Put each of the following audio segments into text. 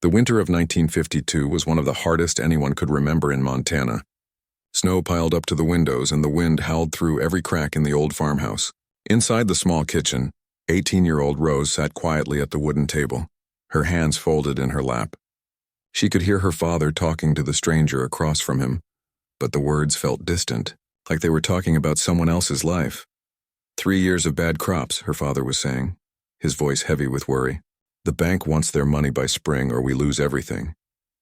The winter of 1952 was one of the hardest anyone could remember in Montana. Snow piled up to the windows and the wind howled through every crack in the old farmhouse. Inside the small kitchen, 18-year-old Rose sat quietly at the wooden table, her hands folded in her lap. She could hear her father talking to the stranger across from him, but the words felt distant, like they were talking about someone else's life. 3 years of bad crops, her father was saying, his voice heavy with worry. The bank wants their money by spring or we lose everything.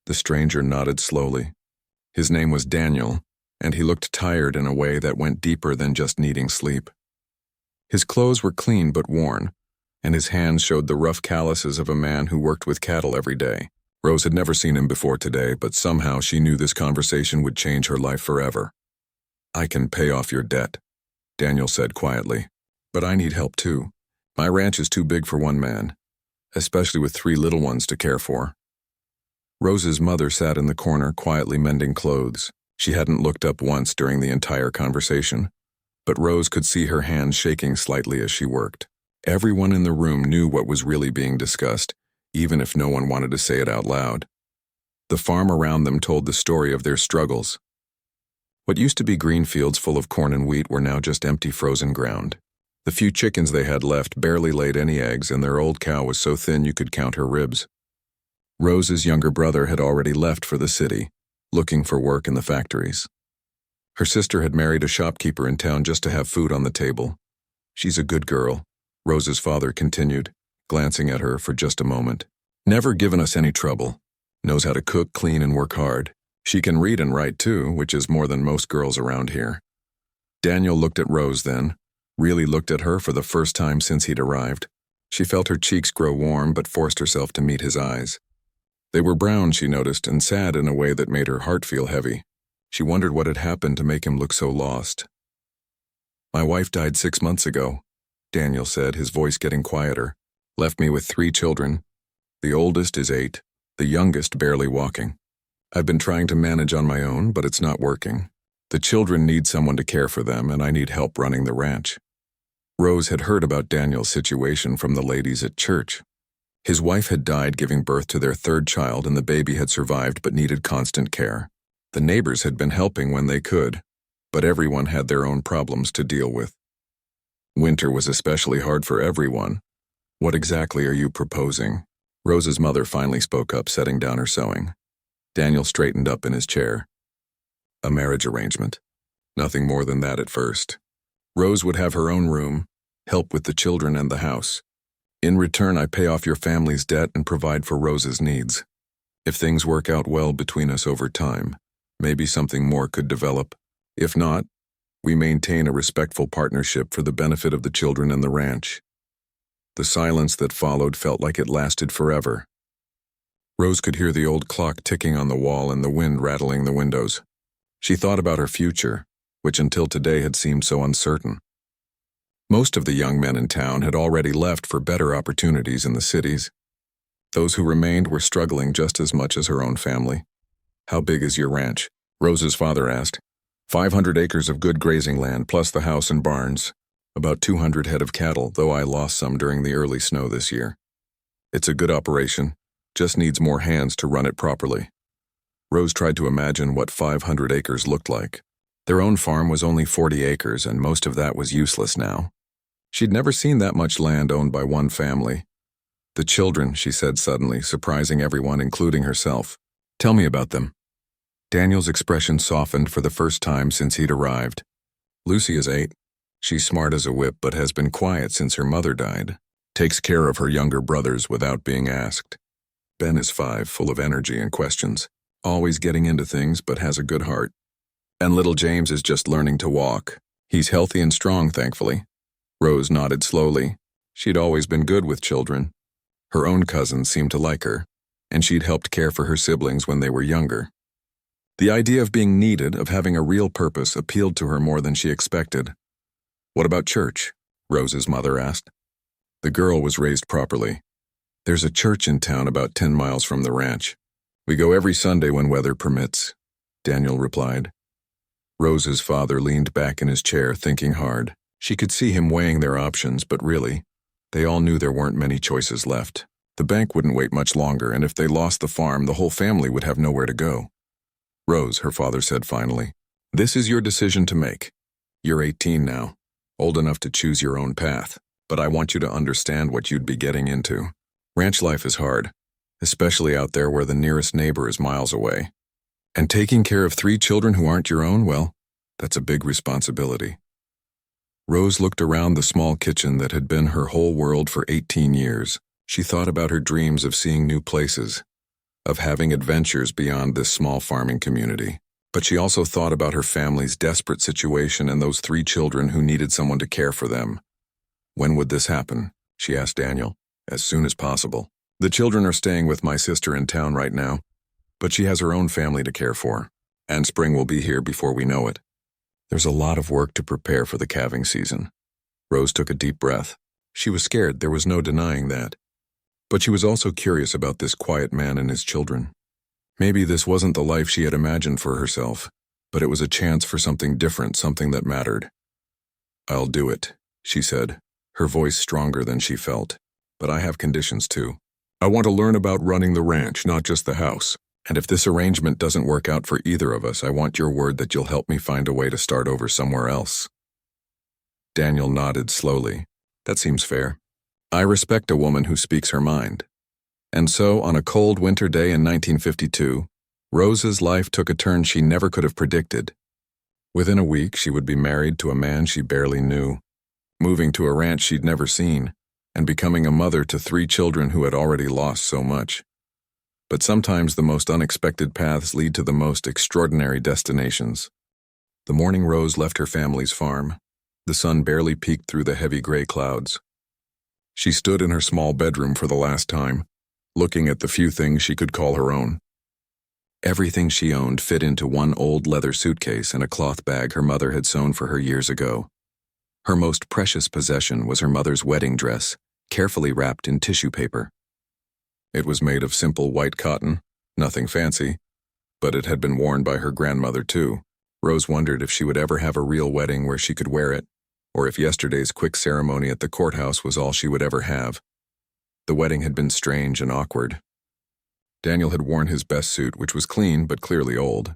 The stranger nodded slowly. His name was Daniel, and he looked tired in a way that went deeper than just needing sleep. His clothes were clean but worn, and his hands showed the rough calluses of a man who worked with cattle every day. Rose had never seen him before today, but somehow she knew this conversation would change her life forever. "I can pay off your debt," Daniel said quietly. "But I need help too. My ranch is too big for one man, especially with 3 little ones to care for." Rose's mother sat in the corner quietly mending clothes. She hadn't looked up once during the entire conversation, but Rose could see her hands shaking slightly as she worked. Everyone in the room knew what was really being discussed, even if no one wanted to say it out loud. The farm around them told the story of their struggles. What used to be green fields full of corn and wheat were now just empty frozen ground. The few chickens they had left barely laid any eggs, and their old cow was so thin you could count her ribs. Rose's younger brother had already left for the city, looking for work in the factories. Her sister had married a shopkeeper in town just to have food on the table. "She's a good girl," Rose's father continued, glancing at her for just a moment. "Never given us any trouble. Knows how to cook, clean, and work hard. She can read and write too, which is more than most girls around here." Daniel looked at Rose then, really looked at her for the first time since he'd arrived. She felt her cheeks grow warm but forced herself to meet his eyes. They were brown, she noticed, and sad in a way that made her heart feel heavy. She wondered what had happened to make him look so lost. "My wife died 6 months ago," Daniel said, his voice getting quieter. "Left me with 3 children. The oldest is 8, the youngest barely walking. I've been trying to manage on my own, but it's not working. The children need someone to care for them, and I need help running the ranch." Rose had heard about Daniel's situation from the ladies at church. His wife had died giving birth to their 3rd child, and the baby had survived but needed constant care. The neighbors had been helping when they could, but everyone had their own problems to deal with. Winter was especially hard for everyone. "What exactly are you proposing?" Rose's mother finally spoke up, setting down her sewing. Daniel straightened up in his chair. "A marriage arrangement. Nothing more than that at first. Rose would have her own room, help with the children and the house. In return, I pay off your family's debt and provide for Rose's needs. If things work out well between us over time, maybe something more could develop. If not, we maintain a respectful partnership for the benefit of the children and the ranch." The silence that followed felt like it lasted forever. Rose could hear the old clock ticking on the wall and the wind rattling the windows. She thought about her future, which until today had seemed so uncertain. Most of the young men in town had already left for better opportunities in the cities. Those who remained were struggling just as much as her own family. "How big is your ranch?" Rose's father asked. 500 acres of good grazing land, plus the house and barns. About 200 head of cattle, though I lost some during the early snow this year. It's a good operation, just needs more hands to run it properly. Rose tried to imagine what 500 acres looked like. Their own farm was only 40 acres, and most of that was useless now. She'd never seen that much land owned by one family. "The children," she said suddenly, surprising everyone, including herself. "Tell me about them." Daniel's expression softened for the first time since he'd arrived. "Lucy is 8. She's smart as a whip but has been quiet since her mother died. Takes care of her younger brothers without being asked. Ben is 5, full of energy and questions. Always getting into things but has a good heart. And little James is just learning to walk. He's healthy and strong, thankfully." Rose nodded slowly. She'd always been good with children. Her own cousins seemed to like her, and she'd helped care for her siblings when they were younger. The idea of being needed, of having a real purpose, appealed to her more than she expected. "What about church?" Rose's mother asked. The girl was raised properly. "There's a church in town about 10 miles from the ranch. We go every Sunday when weather permits," Daniel replied. Rose's father leaned back in his chair, thinking hard. She could see him weighing their options, but really, they all knew there weren't many choices left. The bank wouldn't wait much longer, and if they lost the farm, the whole family would have nowhere to go. Rose, her father said finally, this is your decision to make. You're 18 now, old enough to choose your own path, but I want you to understand what you'd be getting into. Ranch life is hard, especially out there where the nearest neighbor is miles away. And taking care of 3 children who aren't your own, well, that's a big responsibility. Rose looked around the small kitchen that had been her whole world for 18 years. She thought about her dreams of seeing new places, of having adventures beyond this small farming community. But she also thought about her family's desperate situation and those 3 children who needed someone to care for them. When would this happen? She asked Daniel. As soon as possible. The children are staying with my sister in town right now, but she has her own family to care for, and spring will be here before we know it. There's a lot of work to prepare for the calving season. Rose took a deep breath. She was scared, there was no denying that. But she was also curious about this quiet man and his children. Maybe this wasn't the life she had imagined for herself, but it was a chance for something different, something that mattered. I'll do it, she said, her voice stronger than she felt. But I have conditions too. I want to learn about running the ranch, not just the house. And if this arrangement doesn't work out for either of us, I want your word that you'll help me find a way to start over somewhere else. Daniel nodded slowly. That seems fair. I respect a woman who speaks her mind. And so, on a cold winter day in 1952, Rose's life took a turn she never could have predicted. Within a week, she would be married to a man she barely knew, moving to a ranch she'd never seen, and becoming a mother to 3 children who had already lost so much. But sometimes the most unexpected paths lead to the most extraordinary destinations. The morning Rose left her family's farm, the sun barely peeked through the heavy gray clouds. She stood in her small bedroom for the last time, looking at the few things she could call her own. Everything she owned fit into one old leather suitcase and a cloth bag her mother had sewn for her years ago. Her most precious possession was her mother's wedding dress, carefully wrapped in tissue paper. It was made of simple white cotton, nothing fancy, but it had been worn by her grandmother too. Rose wondered if she would ever have a real wedding where she could wear it, or if yesterday's quick ceremony at the courthouse was all she would ever have. The wedding had been strange and awkward. Daniel had worn his best suit, which was clean but clearly old.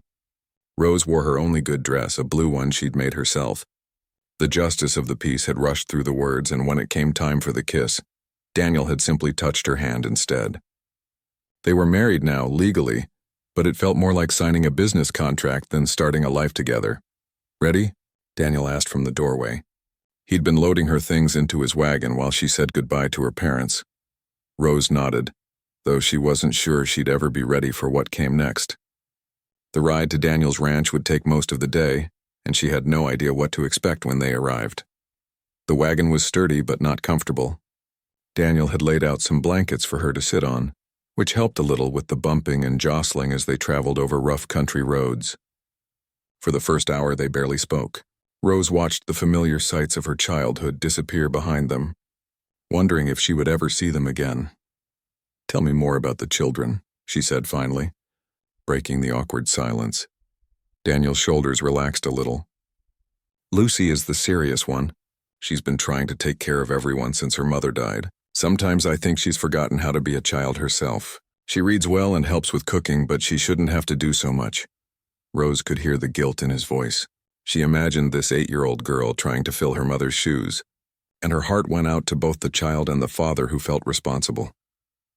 Rose wore her only good dress, a blue one she'd made herself. The justice of the peace had rushed through the words, and when it came time for the kiss, Daniel had simply touched her hand instead. They were married now, legally, but it felt more like signing a business contract than starting a life together. Ready? Daniel asked from the doorway. He'd been loading her things into his wagon while she said goodbye to her parents. Rose nodded, though she wasn't sure she'd ever be ready for what came next. The ride to Daniel's ranch would take most of the day, and she had no idea what to expect when they arrived. The wagon was sturdy but not comfortable. Daniel had laid out some blankets for her to sit on, which helped a little with the bumping and jostling as they traveled over rough country roads. For the first hour they barely spoke. Rose watched the familiar sights of her childhood disappear behind them, wondering if she would ever see them again. Tell me more about the children, she said finally, breaking the awkward silence. Daniel's shoulders relaxed a little. Lucy is the serious one. She's been trying to take care of everyone since her mother died. Sometimes I think she's forgotten how to be a child herself. She reads well and helps with cooking, but she shouldn't have to do so much. Rose could hear the guilt in his voice. She imagined this 8-year-old girl trying to fill her mother's shoes, and her heart went out to both the child and the father who felt responsible.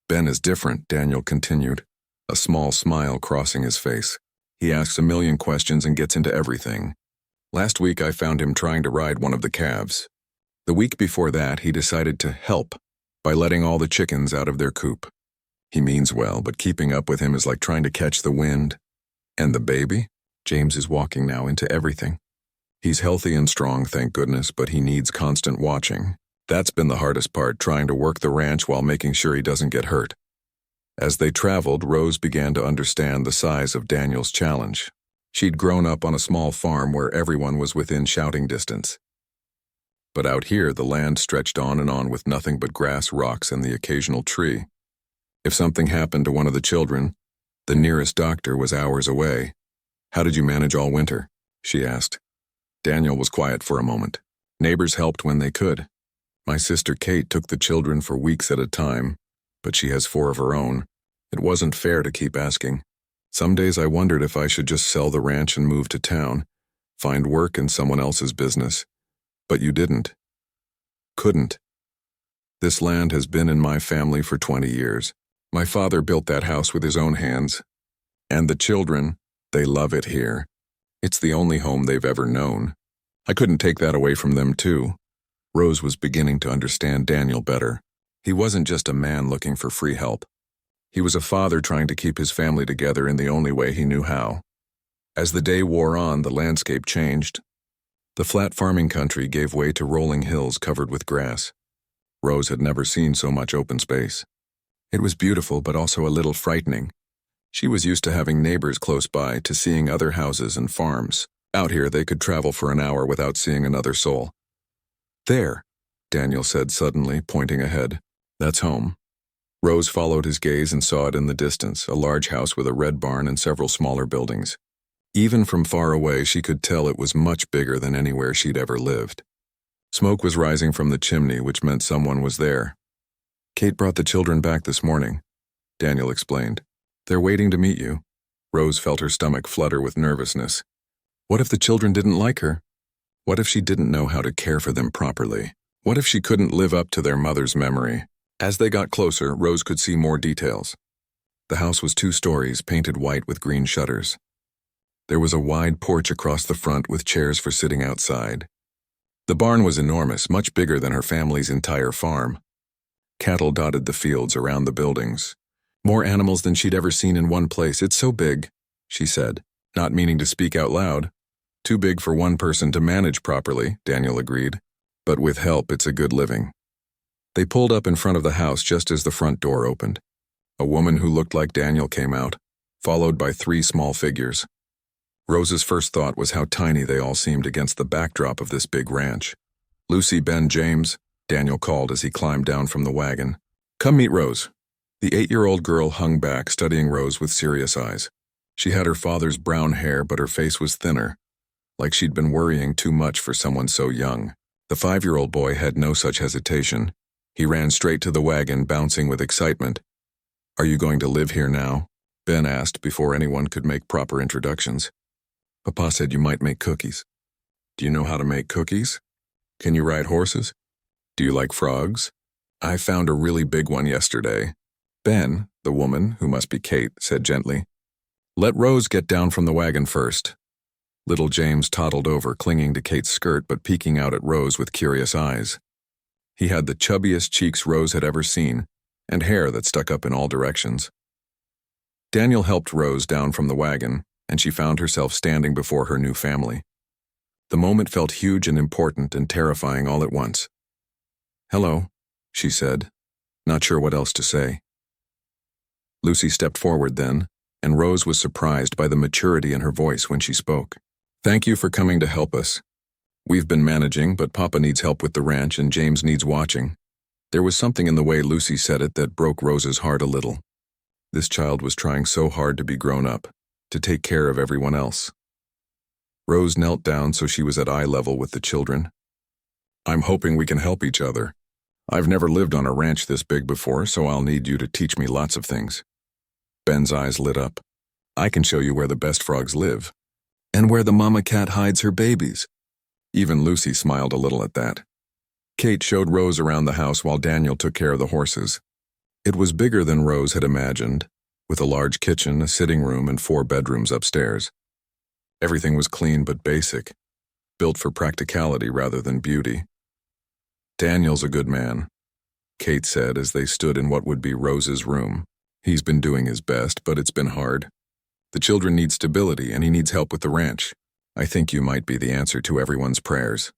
Ben is different, Daniel continued, a small smile crossing his face. He asks a million questions and gets into everything. Last week I found him trying to ride one of the calves. The week before that, he decided to help by letting all the chickens out of their coop. He means well, but keeping up with him is like trying to catch the wind. And the baby? James is walking now into everything. He's healthy and strong, thank goodness, but he needs constant watching. That's been the hardest part, trying to work the ranch while making sure he doesn't get hurt. As they traveled, Rose began to understand the size of Daniel's challenge. She'd grown up on a small farm where everyone was within shouting distance. But out here, the land stretched on and on with nothing but grass, rocks, and the occasional tree. If something happened to one of the children, the nearest doctor was hours away. How did you manage all winter? She asked. Daniel was quiet for a moment. Neighbors helped when they could. My sister Kate took the children for weeks at a time, but she has 4 of her own. It wasn't fair to keep asking. Some days I wondered if I should just sell the ranch and move to town, find work in someone else's business. But you didn't. Couldn't. This land has been in my family for 20 years. My father built that house with his own hands. And the children, they love it here. It's the only home they've ever known. I couldn't take that away from them, too. Rose was beginning to understand Daniel better. He wasn't just a man looking for free help. He was a father trying to keep his family together in the only way he knew how. As the day wore on, the landscape changed. The flat farming country gave way to rolling hills covered with grass. Rose had never seen so much open space. It was beautiful, but also a little frightening. She was used to having neighbors close by, to seeing other houses and farms. Out here, they could travel for an hour without seeing another soul. There, Daniel said suddenly, pointing ahead. That's home. Rose followed his gaze and saw it in the distance, a large house with a red barn and several smaller buildings. Even from far away, she could tell it was much bigger than anywhere she'd ever lived. Smoke was rising from the chimney, which meant someone was there. Kate brought the children back this morning, Daniel explained. They're waiting to meet you. Rose felt her stomach flutter with nervousness. What if the children didn't like her? What if she didn't know how to care for them properly? What if she couldn't live up to their mother's memory? As they got closer, Rose could see more details. The house was 2 stories, painted white with green shutters. There was a wide porch across the front with chairs for sitting outside. The barn was enormous, much bigger than her family's entire farm. Cattle dotted the fields around the buildings. More animals than she'd ever seen in one place. It's so big, she said, not meaning to speak out loud. Too big for one person to manage properly, Daniel agreed. But with help, it's a good living. They pulled up in front of the house just as the front door opened. A woman who looked like Daniel came out, followed by 3 small figures. Rose's first thought was how tiny they all seemed against the backdrop of this big ranch. Lucy, Ben, James, Daniel called as he climbed down from the wagon. Come meet Rose. The 8-year-old girl hung back, studying Rose with serious eyes. She had her father's brown hair, but her face was thinner, like she'd been worrying too much for someone so young. The 5-year-old boy had no such hesitation. He ran straight to the wagon, bouncing with excitement. Are you going to live here now? Ben asked before anyone could make proper introductions. Papa said you might make cookies. Do you know how to make cookies? Can you ride horses? Do you like frogs? I found a really big one yesterday. Ben, the woman, who must be Kate, said gently. Let Rose get down from the wagon first. Little James toddled over, clinging to Kate's skirt but peeking out at Rose with curious eyes. He had the chubbiest cheeks Rose had ever seen, and hair that stuck up in all directions. Daniel helped Rose down from the wagon, and she found herself standing before her new family. The moment felt huge and important and terrifying all at once. Hello, she said, not sure what else to say. Lucy stepped forward then, and Rose was surprised by the maturity in her voice when she spoke. Thank you for coming to help us. We've been managing, but Papa needs help with the ranch and James needs watching. There was something in the way Lucy said it that broke Rose's heart a little. This child was trying so hard to be grown up, to take care of everyone else. Rose knelt down so she was at eye level with the children. I'm hoping we can help each other. I've never lived on a ranch this big before, so I'll need you to teach me lots of things. Ben's eyes lit up. I can show you where the best frogs live, and where the mama cat hides her babies. Even Lucy smiled a little at that. Kate showed Rose around the house while Daniel took care of the horses. It was bigger than Rose had imagined, with a large kitchen, a sitting room, and 4 bedrooms upstairs. Everything was clean but basic, built for practicality rather than beauty. Daniel's a good man, Kate said as they stood in what would be Rose's room. He's been doing his best, but it's been hard. The children need stability, and he needs help with the ranch. I think you might be the answer to everyone's prayers.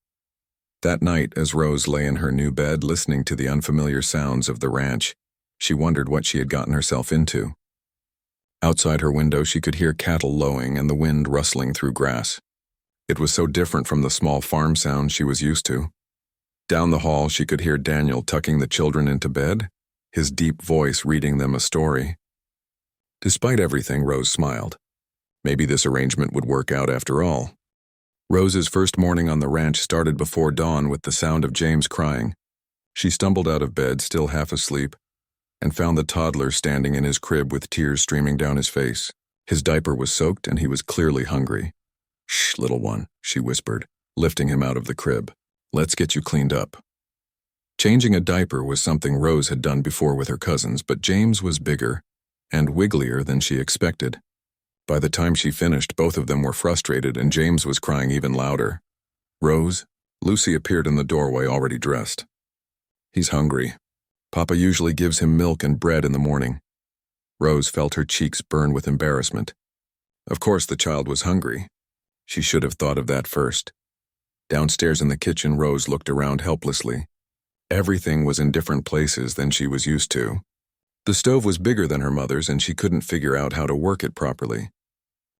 That night, as Rose lay in her new bed listening to the unfamiliar sounds of the ranch, she wondered what she had gotten herself into. Outside her window, she could hear cattle lowing and the wind rustling through grass. It was so different from the small farm sounds she was used to. Down the hall, she could hear Daniel tucking the children into bed, his deep voice reading them a story. Despite everything, Rose smiled. Maybe this arrangement would work out after all. Rose's first morning on the ranch started before dawn with the sound of James crying. She stumbled out of bed, still half asleep. and found the toddler standing in his crib with tears streaming down his face. His diaper was soaked and he was clearly hungry. "Shh, little one," she whispered, lifting him out of the crib. "Let's get you cleaned up." Changing a diaper was something Rose had done before with her cousins, but James was bigger and wigglier than she expected. By the time she finished, both of them were frustrated and James was crying even louder. "Rose?" Lucy appeared in the doorway already dressed. "He's hungry. Papa usually gives him milk and bread in the morning." Rose felt her cheeks burn with embarrassment. Of course the child was hungry. She should have thought of that first. Downstairs in the kitchen, Rose looked around helplessly. Everything was in different places than she was used to. The stove was bigger than her mother's and she couldn't figure out how to work it properly.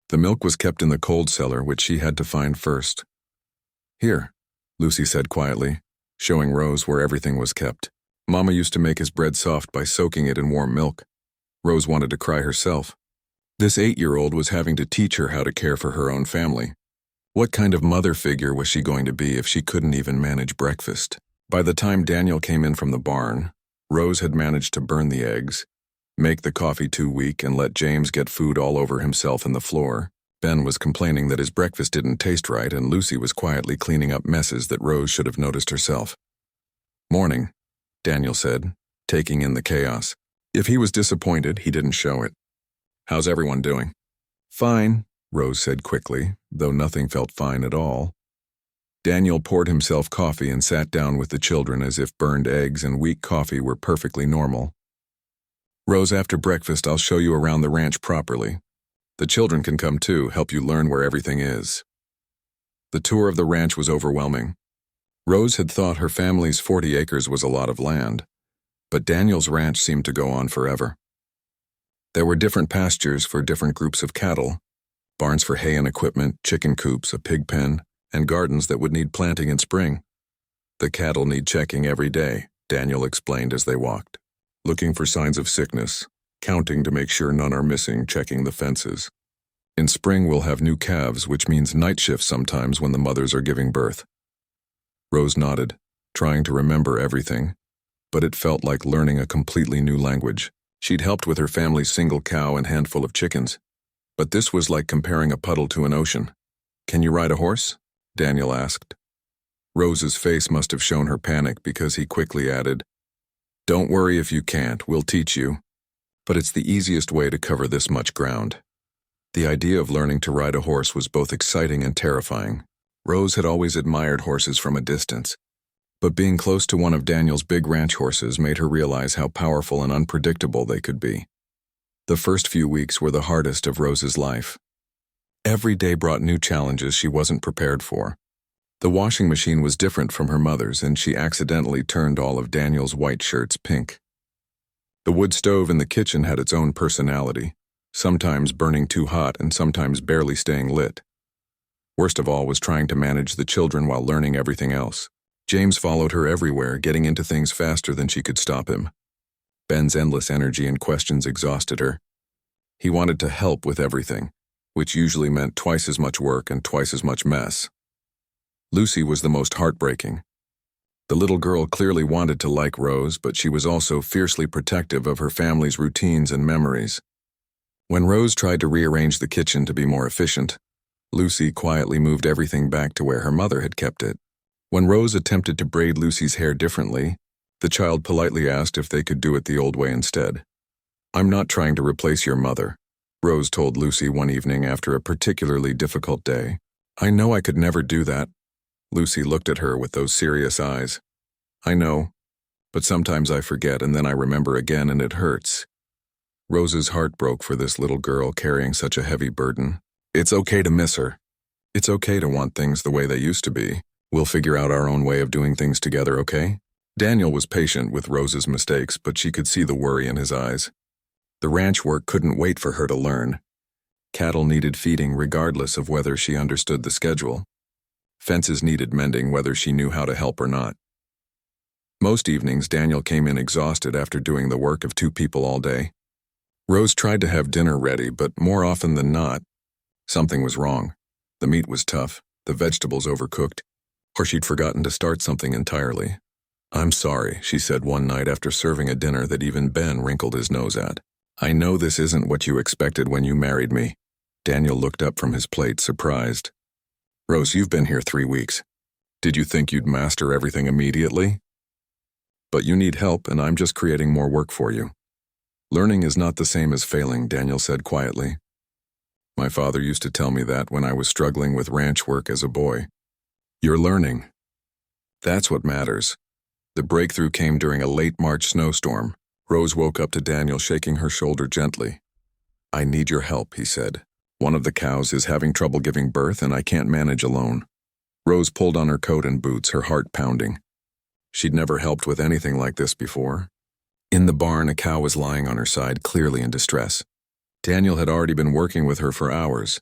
The milk was kept in the cold cellar, which she had to find first. "Here," Lucy said quietly, showing Rose where everything was kept. "Mama used to make his bread soft by soaking it in warm milk." Rose wanted to cry herself. This 8-year-old was having to teach her how to care for her own family. What kind of mother figure was she going to be if she couldn't even manage breakfast? By the time Daniel came in from the barn, Rose had managed to burn the eggs, make the coffee too weak, and let James get food all over himself and the floor. Ben was complaining that his breakfast didn't taste right, and Lucy was quietly cleaning up messes that Rose should have noticed herself. "Morning," Daniel said, taking in the chaos. If he was disappointed, he didn't show it. "How's everyone doing?" "Fine," Rose said quickly, though nothing felt fine at all. Daniel poured himself coffee and sat down with the children as if burned eggs and weak coffee were perfectly normal. "Rose, after breakfast, I'll show you around the ranch properly. The children can come too, help you learn where everything is." The tour of the ranch was overwhelming. Rose had thought her family's 40 acres was a lot of land, but Daniel's ranch seemed to go on forever. There were different pastures for different groups of cattle, barns for hay and equipment, chicken coops, a pig pen, and gardens that would need planting in spring. "The cattle need checking every day," Daniel explained as they walked. "Looking for signs of sickness, counting to make sure none are missing, checking the fences. In spring we'll have new calves, which means night shifts sometimes when the mothers are giving birth." Rose nodded, trying to remember everything, but it felt like learning a completely new language. She'd helped with her family's single cow and handful of chickens, but this was like comparing a puddle to an ocean. "Can you ride a horse?" Daniel asked. Rose's face must have shown her panic because he quickly added, "Don't worry if you can't, we'll teach you. But it's the easiest way to cover this much ground." The idea of learning to ride a horse was both exciting and terrifying. Rose had always admired horses from a distance, but being close to one of Daniel's big ranch horses made her realize how powerful and unpredictable they could be. The first few weeks were the hardest of Rose's life. Every day brought new challenges she wasn't prepared for. The washing machine was different from her mother's, and she accidentally turned all of Daniel's white shirts pink. The wood stove in the kitchen had its own personality, sometimes burning too hot and sometimes barely staying lit. Worst of all was trying to manage the children while learning everything else. James followed her everywhere, getting into things faster than she could stop him. Ben's endless energy and questions exhausted her. He wanted to help with everything, which usually meant twice as much work and twice as much mess. Lucy was the most heartbreaking. The little girl clearly wanted to like Rose, but she was also fiercely protective of her family's routines and memories. When Rose tried to rearrange the kitchen to be more efficient, Lucy quietly moved everything back to where her mother had kept it. When Rose attempted to braid Lucy's hair differently, the child politely asked if they could do it the old way instead. "I'm not trying to replace your mother," Rose told Lucy one evening after a particularly difficult day. "I know I could never do that." Lucy looked at her with those serious eyes. "I know, but sometimes I forget and then I remember again and it hurts." Rose's heart broke for this little girl carrying such a heavy burden. "It's okay to miss her. It's okay to want things the way they used to be. We'll figure out our own way of doing things together, okay?" Daniel was patient with Rose's mistakes, but she could see the worry in his eyes. The ranch work couldn't wait for her to learn. Cattle needed feeding regardless of whether she understood the schedule. Fences needed mending whether she knew how to help or not. Most evenings, Daniel came in exhausted after doing the work of 2 people all day. Rose tried to have dinner ready, but more often than not, something was wrong. The meat was tough, the vegetables overcooked, or she'd forgotten to start something entirely. "I'm sorry," she said one night after serving a dinner that even Ben wrinkled his nose at. "I know this isn't what you expected when you married me." Daniel looked up from his plate, surprised. "Rose, you've been here 3 weeks. Did you think you'd master everything immediately? But you need help, and I'm just creating more work for you." "Learning is not the same as failing," Daniel said quietly. "My father used to tell me that when I was struggling with ranch work as a boy. You're learning. That's what matters." The breakthrough came during a late March snowstorm. Rose woke up to Daniel shaking her shoulder gently. "I need your help," he said. "One of the cows is having trouble giving birth, and I can't manage alone." Rose pulled on her coat and boots, her heart pounding. She'd never helped with anything like this before. In the barn, a cow was lying on her side, clearly in distress. Daniel had already been working with her for hours.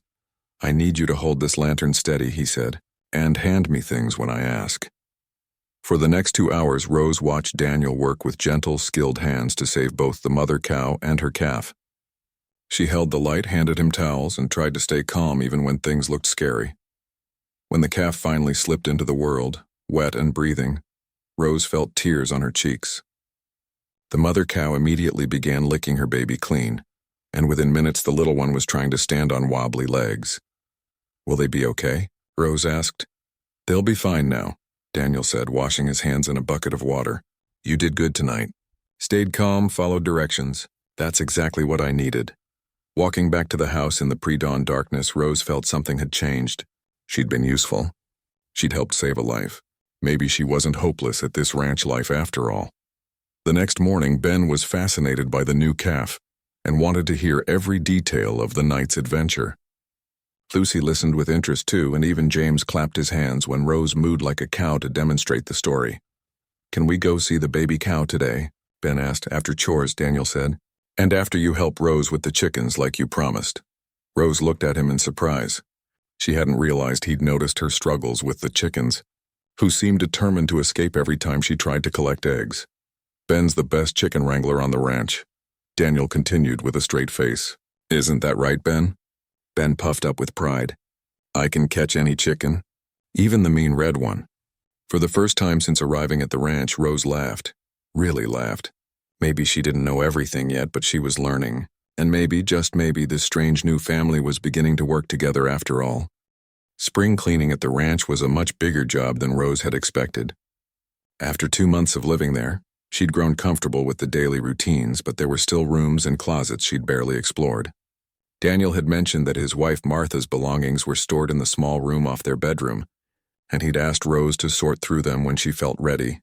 "I need you to hold this lantern steady," he said, "and hand me things when I ask." For the next 2 hours, Rose watched Daniel work with gentle, skilled hands to save both the mother cow and her calf. She held the light, handed him towels, and tried to stay calm even when things looked scary. When the calf finally slipped into the world, wet and breathing, Rose felt tears on her cheeks. The mother cow immediately began licking her baby clean, and within minutes the little one was trying to stand on wobbly legs. "Will they be okay?" Rose asked. "They'll be fine now," Daniel said, washing his hands in a bucket of water. "You did good tonight. Stayed calm, followed directions. That's exactly what I needed." Walking back to the house in the pre-dawn darkness, Rose felt something had changed. She'd been useful. She'd helped save a life. Maybe she wasn't hopeless at this ranch life after all. The next morning, Ben was fascinated by the new calf and wanted to hear every detail of the night's adventure. Lucy listened with interest too, and even James clapped his hands when Rose mooed like a cow to demonstrate the story. "Can we go see the baby cow today?" Ben asked. "After chores," Daniel said. "And after you help Rose with the chickens like you promised." Rose looked at him in surprise. She hadn't realized he'd noticed her struggles with the chickens, who seemed determined to escape every time she tried to collect eggs. "Ben's the best chicken wrangler on the ranch," Daniel continued with a straight face. "Isn't that right, Ben?" Ben puffed up with pride. "I can catch any chicken, even the mean red one." For the first time since arriving at the ranch, Rose laughed. Really laughed. Maybe she didn't know everything yet, but she was learning. And maybe, just maybe, this strange new family was beginning to work together after all. Spring cleaning at the ranch was a much bigger job than Rose had expected. After 2 months of living there, she'd grown comfortable with the daily routines, but there were still rooms and closets she'd barely explored. Daniel had mentioned that his wife Martha's belongings were stored in the small room off their bedroom, and he'd asked Rose to sort through them when she felt ready.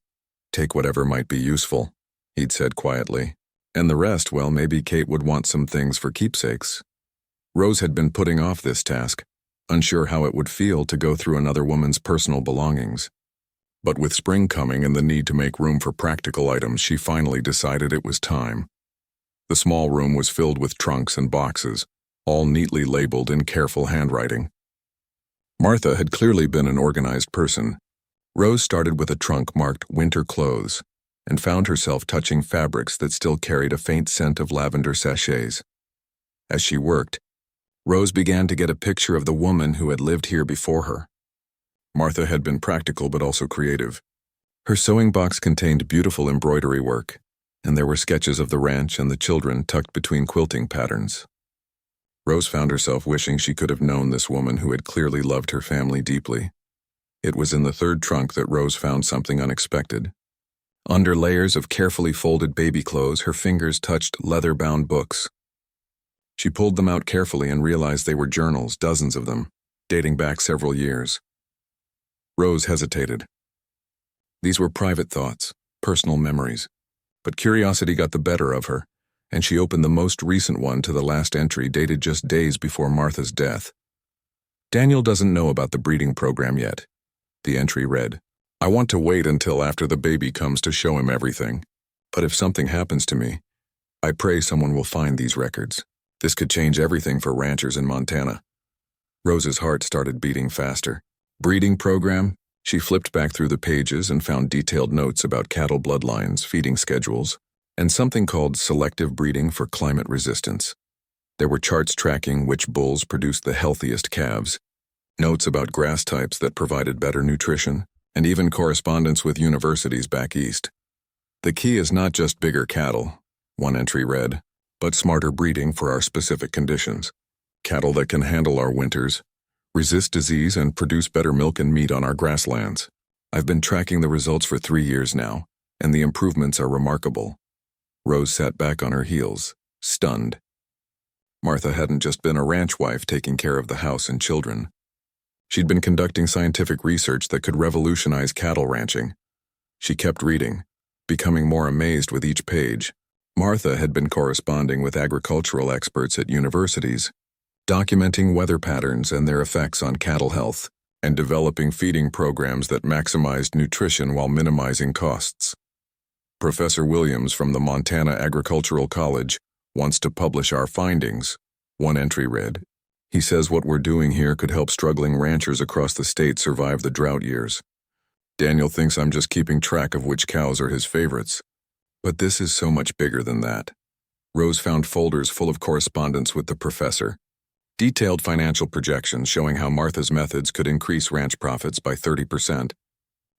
"Take whatever might be useful," he'd said quietly. "And the rest, well, maybe Kate would want some things for keepsakes." Rose had been putting off this task, unsure how it would feel to go through another woman's personal belongings. But with spring coming and the need to make room for practical items, she finally decided it was time. The small room was filled with trunks and boxes, all neatly labeled in careful handwriting. Martha had clearly been an organized person. Rose started with a trunk marked winter clothes and found herself touching fabrics that still carried a faint scent of lavender sachets. As she worked, Rose began to get a picture of the woman who had lived here before her. Martha had been practical but also creative. Her sewing box contained beautiful embroidery work, and there were sketches of the ranch and the children tucked between quilting patterns. Rose found herself wishing she could have known this woman who had clearly loved her family deeply. It was in the third trunk that Rose found something unexpected. Under layers of carefully folded baby clothes, her fingers touched leather-bound books. She pulled them out carefully and realized they were journals, dozens of them, dating back several years. Rose hesitated. These were private thoughts, personal memories, but curiosity got the better of her, and she opened the most recent one to the last entry dated just days before Martha's death. "Daniel doesn't know about the breeding program yet." The entry read, "I want to wait until after the baby comes to show him everything. But if something happens to me, I pray someone will find these records. This could change everything for ranchers in Montana." Rose's heart started beating faster. Breeding program? She flipped back through the pages and found detailed notes about cattle bloodlines, feeding schedules, and something called selective breeding for climate resistance. There were charts tracking which bulls produced the healthiest calves, notes about grass types that provided better nutrition, and even correspondence with universities back east. The key is not just bigger cattle, one entry read, but smarter breeding for our specific conditions. Cattle that can handle our winters, resist disease, and produce better milk and meat on our grasslands. I've been tracking the results for 3 years now, and the improvements are remarkable. Rose sat back on her heels, stunned. Martha hadn't just been a ranch wife taking care of the house and children. She'd been conducting scientific research that could revolutionize cattle ranching. She kept reading, becoming more amazed with each page. Martha had been corresponding with agricultural experts at universities, documenting weather patterns and their effects on cattle health, and developing feeding programs that maximized nutrition while minimizing costs. Professor Williams from the Montana Agricultural College wants to publish our findings, one entry read. He says what we're doing here could help struggling ranchers across the state survive the drought years. Daniel thinks I'm just keeping track of which cows are his favorites. But this is so much bigger than that. Rose found folders full of correspondence with the professor. Detailed financial projections showing how Martha's methods could increase ranch profits by 30%,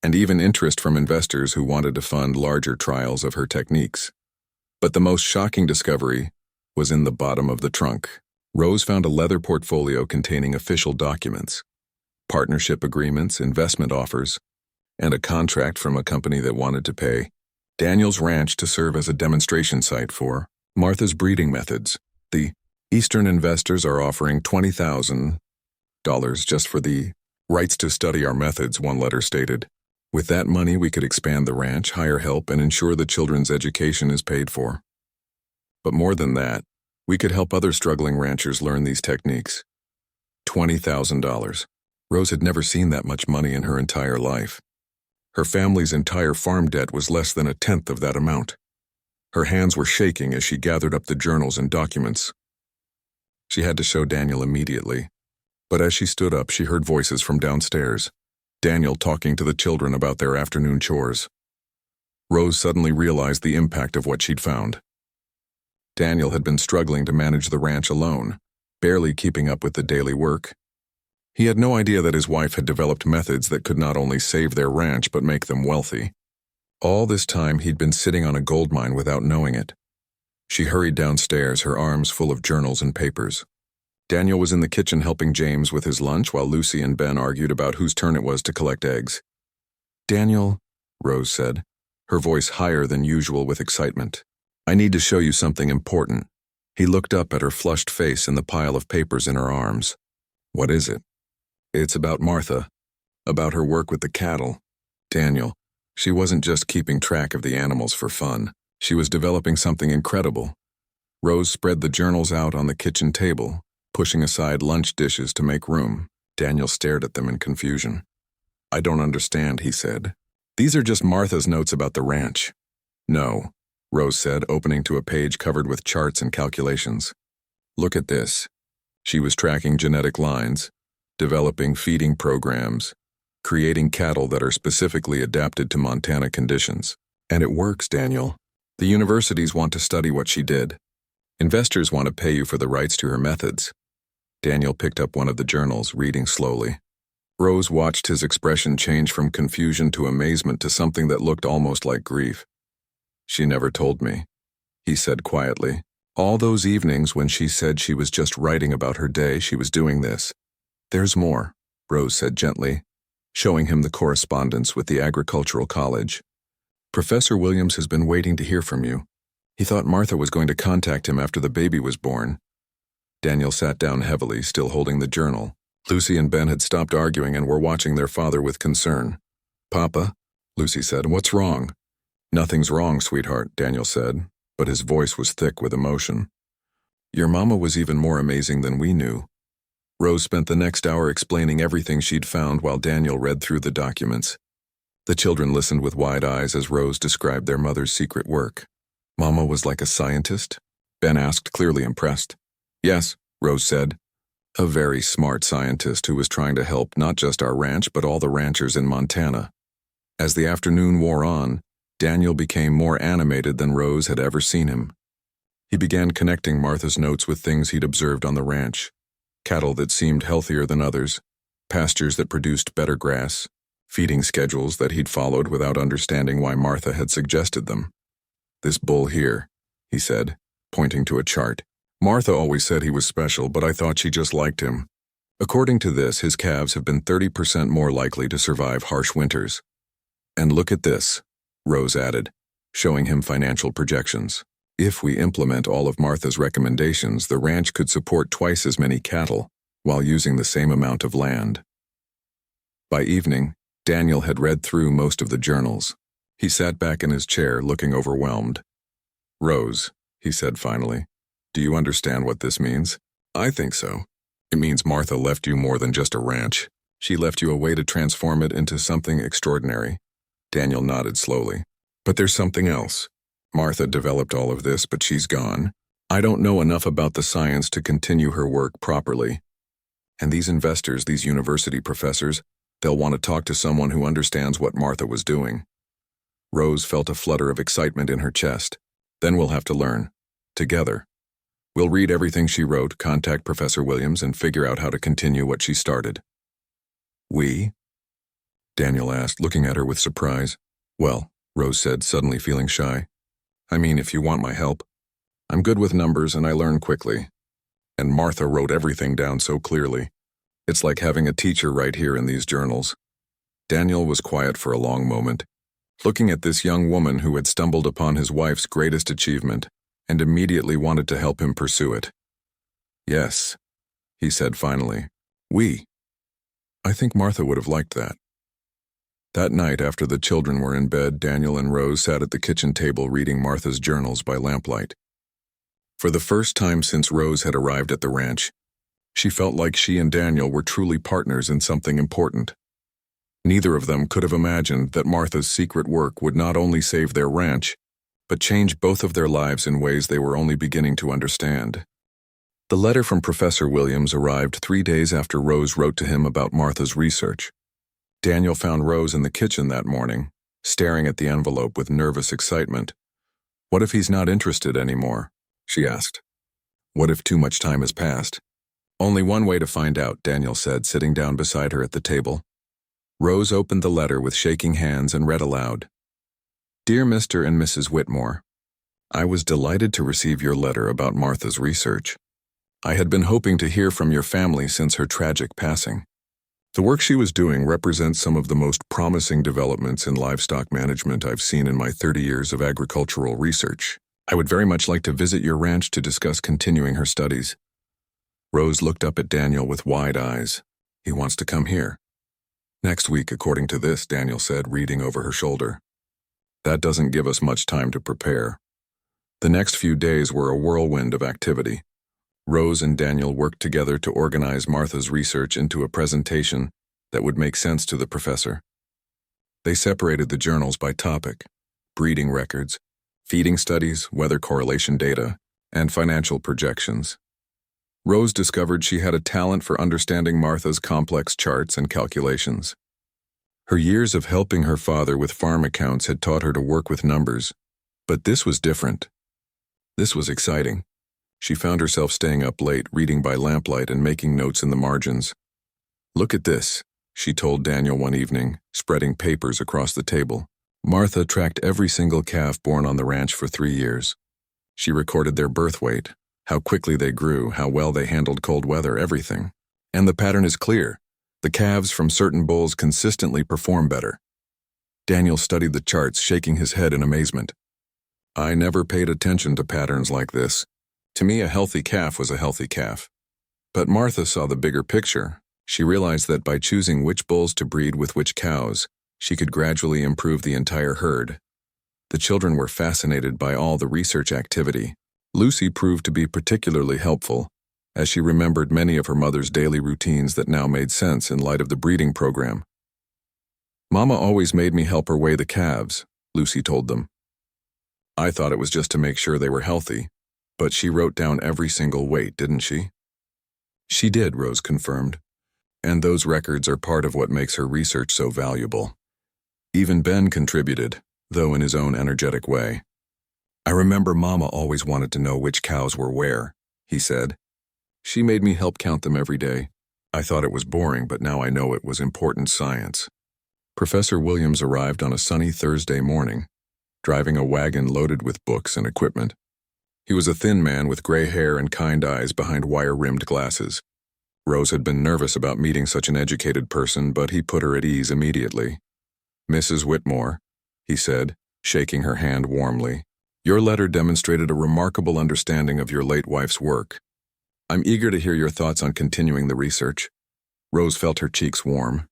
and even interest from investors who wanted to fund larger trials of her techniques. But the most shocking discovery was in the bottom of the trunk. Rose found a leather portfolio containing official documents, partnership agreements, investment offers, and a contract from a company that wanted to pay Daniel's ranch to serve as a demonstration site for Martha's breeding methods. The Eastern investors are offering $20,000 just for the rights to study our methods, one letter stated. With that money, we could expand the ranch, hire help, and ensure the children's education is paid for. But more than that, we could help other struggling ranchers learn these techniques. $20,000. Rose had never seen that much money in her entire life. Her family's entire farm debt was less than 1/10 of that amount. Her hands were shaking as she gathered up the journals and documents. She had to show Daniel immediately, but as she stood up, she heard voices from downstairs, Daniel talking to the children about their afternoon chores. Rose suddenly realized the impact of what she'd found. Daniel had been struggling to manage the ranch alone, barely keeping up with the daily work. He had no idea that his wife had developed methods that could not only save their ranch but make them wealthy. All this time he'd been sitting on a gold mine without knowing it. She hurried downstairs, her arms full of journals and papers. Daniel was in the kitchen helping James with his lunch while Lucy and Ben argued about whose turn it was to collect eggs. "Daniel," Rose said, her voice higher than usual with excitement, "I need to show you something important." He looked up at her flushed face and the pile of papers in her arms. "What is it?" "It's about Martha, about her work with the cattle." "Daniel, she wasn't just keeping track of the animals for fun. She was developing something incredible." Rose spread the journals out on the kitchen table, pushing aside lunch dishes to make room. Daniel stared at them in confusion. "I don't understand," he said. "These are just Martha's notes about the ranch." "No," Rose said, opening to a page covered with charts and calculations. "Look at this." She was tracking genetic lines, developing feeding programs, creating cattle that are specifically adapted to Montana conditions. "And it works, Daniel. The universities want to study what she did. Investors want to pay you for the rights to her methods." Daniel picked up one of the journals, reading slowly. Rose watched his expression change from confusion to amazement to something that looked almost like grief. "She never told me," he said quietly. "All those evenings when she said she was just writing about her day, she was doing this." "There's more," Rose said gently, showing him the correspondence with the Agricultural College. "Professor Williams has been waiting to hear from you. He thought Martha was going to contact him after the baby was born." Daniel sat down heavily, still holding the journal. Lucy and Ben had stopped arguing and were watching their father with concern. "Papa," Lucy said, "what's wrong?" "Nothing's wrong, sweetheart," Daniel said, but his voice was thick with emotion. "Your mama was even more amazing than we knew." Rose spent the next hour explaining everything she'd found while Daniel read through the documents. The children listened with wide eyes as Rose described their mother's secret work. "Mama was like a scientist?" Ben asked, clearly impressed. "Yes," Rose said. "A very smart scientist who was trying to help not just our ranch but all the ranchers in Montana." As the afternoon wore on, Daniel became more animated than Rose had ever seen him. He began connecting Martha's notes with things he'd observed on the ranch. Cattle that seemed healthier than others, pastures that produced better grass, feeding schedules that he'd followed without understanding why Martha had suggested them. "This bull here," he said, pointing to a chart. "Martha always said he was special, but I thought she just liked him. According to this, his calves have been 30% more likely to survive harsh winters. And look at this," Rose added, showing him financial projections. "If we implement all of Martha's recommendations, the ranch could support twice as many cattle while using the same amount of land." By evening, Daniel had read through most of the journals. He sat back in his chair, looking overwhelmed. "Rose," he said finally, "do you understand what this means?" "I think so. It means Martha left you more than just a ranch. She left you a way to transform it into something extraordinary." Daniel nodded slowly. "But there's something else. Martha developed all of this, but she's gone. I don't know enough about the science to continue her work properly. And these investors, these university professors, they'll want to talk to someone who understands what Martha was doing." Rose felt a flutter of excitement in her chest. "Then we'll have to learn. Together. We'll read everything she wrote, contact Professor Williams, and figure out how to continue what she started." "We?" Daniel asked, looking at her with surprise. "Well," Rose said, suddenly feeling shy, "I mean, if you want my help. I'm good with numbers and I learn quickly. And Martha wrote everything down so clearly. It's like having a teacher right here in these journals." Daniel was quiet for a long moment, looking at this young woman who had stumbled upon his wife's greatest achievement and immediately wanted to help him pursue it. "Yes," he said finally. "We. I think Martha would have liked that." That night, after the children were in bed, Daniel and Rose sat at the kitchen table reading Martha's journals by lamplight. For the first time since Rose had arrived at the ranch, she felt like she and Daniel were truly partners in something important. Neither of them could have imagined that Martha's secret work would not only save their ranch, but change both of their lives in ways they were only beginning to understand. The letter from Professor Williams arrived 3 days after Rose wrote to him about Martha's research. Daniel found Rose in the kitchen that morning, staring at the envelope with nervous excitement. "What if he's not interested anymore?" she asked. "What if too much time has passed?" "Only one way to find out," Daniel said, sitting down beside her at the table. Rose opened the letter with shaking hands and read aloud. "Dear Mr. and Mrs. Whitmore, I was delighted to receive your letter about Martha's research. I had been hoping to hear from your family since her tragic passing. The work she was doing represents some of the most promising developments in livestock management I've seen in my 30 years of agricultural research. I would very much like to visit your ranch to discuss continuing her studies." Rose looked up at Daniel with wide eyes. "He wants to come here." "Next week, according to this," Daniel said, reading over her shoulder. "That doesn't give us much time to prepare." The next few days were a whirlwind of activity. Rose and Daniel worked together to organize Martha's research into a presentation that would make sense to the professor. They separated the journals by topic: breeding records, feeding studies, weather correlation data, and financial projections. Rose discovered she had a talent for understanding Martha's complex charts and calculations. Her years of helping her father with farm accounts had taught her to work with numbers, but this was different. This was exciting. She found herself staying up late, reading by lamplight and making notes in the margins. "Look at this," she told Daniel one evening, spreading papers across the table. Martha tracked every single calf born on the ranch for 3 years. She recorded their birth weight, how quickly they grew, how well they handled cold weather, everything. And the pattern is clear. The calves from certain bulls consistently perform better. Daniel studied the charts, shaking his head in amazement. "I never paid attention to patterns like this. To me, a healthy calf was a healthy calf." But Martha saw the bigger picture. She realized that by choosing which bulls to breed with which cows, she could gradually improve the entire herd. The children were fascinated by all the research activity. Lucy proved to be particularly helpful, as she remembered many of her mother's daily routines that now made sense in light of the breeding program. "Mama always made me help her weigh the calves," Lucy told them. "I thought it was just to make sure they were healthy. But she wrote down every single weight, didn't she?" "She did," Rose confirmed. "And those records are part of what makes her research so valuable." Even Ben contributed, though in his own energetic way. "I remember Mama always wanted to know which cows were where," he said. "She made me help count them every day. I thought it was boring, but now I know it was important science." Professor Williams arrived on a sunny Thursday morning, driving a wagon loaded with books and equipment. He was a thin man with gray hair and kind eyes behind wire-rimmed glasses. Rose had been nervous about meeting such an educated person, but he put her at ease immediately. "Mrs. Whitmore," he said, shaking her hand warmly, "your letter demonstrated a remarkable understanding of your late wife's work. I'm eager to hear your thoughts on continuing the research." Rose felt her cheeks warm.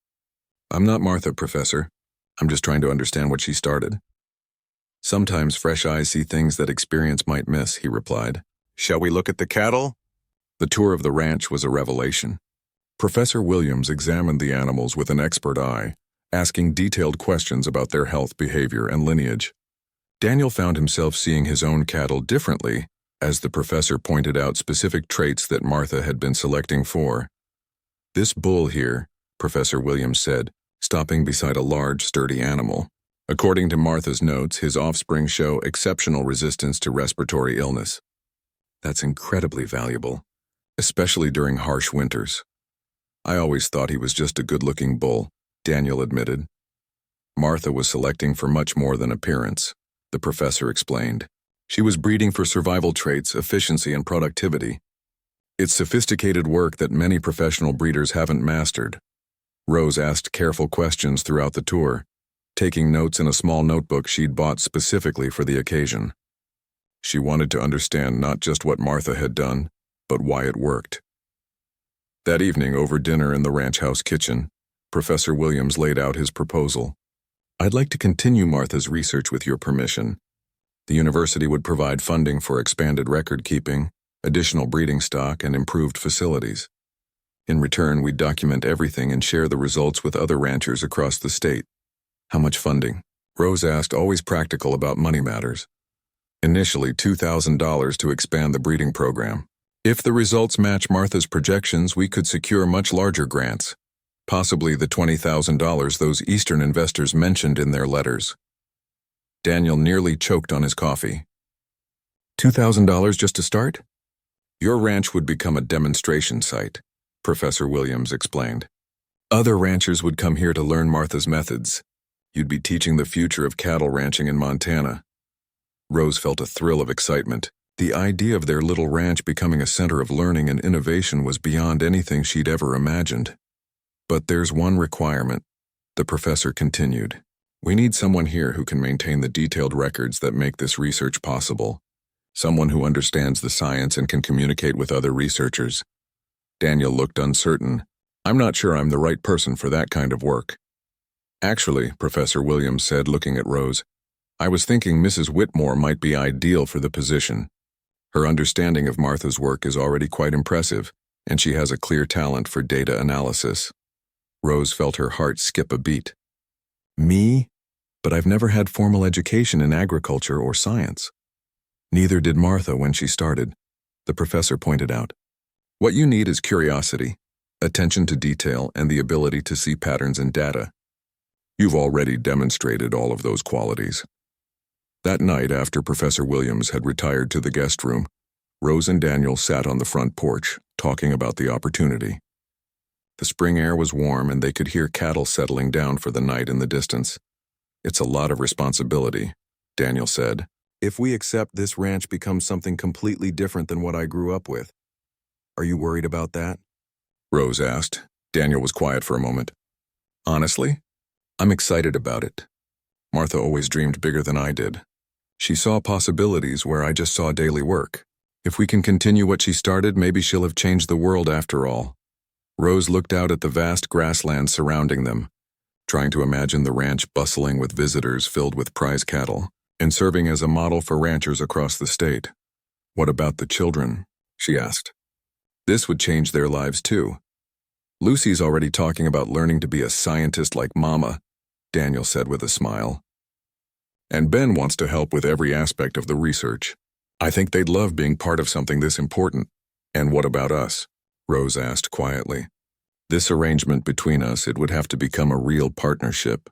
"I'm not Martha, Professor. I'm just trying to understand what she started." "Sometimes fresh eyes see things that experience might miss," he replied. "Shall we look at the cattle?" The tour of the ranch was a revelation. Professor Williams examined the animals with an expert eye, asking detailed questions about their health, behavior, and lineage. Daniel found himself seeing his own cattle differently as the professor pointed out specific traits that Martha had been selecting for. "This bull here," Professor Williams said, stopping beside a large, sturdy animal. "According to Martha's notes, his offspring show exceptional resistance to respiratory illness. That's incredibly valuable, especially during harsh winters. I always thought he was just a good-looking bull," Daniel admitted. "Martha was selecting for much more than appearance," the professor explained. "She was breeding for survival traits, efficiency, and productivity. It's sophisticated work that many professional breeders haven't mastered." Rose asked careful questions throughout the tour, taking notes in a small notebook she'd bought specifically for the occasion. She wanted to understand not just what Martha had done, but why it worked. That evening, over dinner in the ranch house kitchen, Professor Williams laid out his proposal. "I'd like to continue Martha's research with your permission. The university would provide funding for expanded record keeping, additional breeding stock, and improved facilities. In return, we'd document everything and share the results with other ranchers across the state." "How much funding?" Rose asked, always practical about money matters. "Initially, $2,000 to expand the breeding program. If the results match Martha's projections, we could secure much larger grants, possibly the $20,000 those Eastern investors mentioned in their letters." Daniel nearly choked on his coffee. $2,000 just to start? "Your ranch would become a demonstration site," Professor Williams explained. "Other ranchers would come here to learn Martha's methods. You'd be teaching the future of cattle ranching in Montana." Rose felt a thrill of excitement. The idea of their little ranch becoming a center of learning and innovation was beyond anything she'd ever imagined. "But there's one requirement," the professor continued. "We need someone here who can maintain the detailed records that make this research possible. Someone who understands the science and can communicate with other researchers." Daniel looked uncertain. "I'm not sure I'm the right person for that kind of work." "Actually," Professor Williams said, looking at Rose, "I was thinking Mrs. Whitmore might be ideal for the position. Her understanding of Martha's work is already quite impressive, and she has a clear talent for data analysis." Rose felt her heart skip a beat. "Me? But I've never had formal education in agriculture or science." "Neither did Martha when she started," the professor pointed out. "What you need is curiosity, attention to detail, and the ability to see patterns in data. You've already demonstrated all of those qualities." That night, after Professor Williams had retired to the guest room, Rose and Daniel sat on the front porch, talking about the opportunity. The spring air was warm and they could hear cattle settling down for the night in the distance. "It's a lot of responsibility," Daniel said. "If we accept, this ranch becomes something completely different than what I grew up with. Are you worried about that?" Rose asked. Daniel was quiet for a moment. "Honestly, I'm excited about it. Martha always dreamed bigger than I did. She saw possibilities where I just saw daily work. If we can continue what she started, maybe she'll have changed the world after all." Rose looked out at the vast grasslands surrounding them, trying to imagine the ranch bustling with visitors filled with prize cattle, and serving as a model for ranchers across the state. "What about the children?" she asked. "This would change their lives too. Lucy's already talking about learning to be a scientist like Mama," Daniel said with a smile. "And Ben wants to help with every aspect of the research. I think they'd love being part of something this important." "And what about us?" Rose asked quietly. "This arrangement between us, it would have to become a real partnership.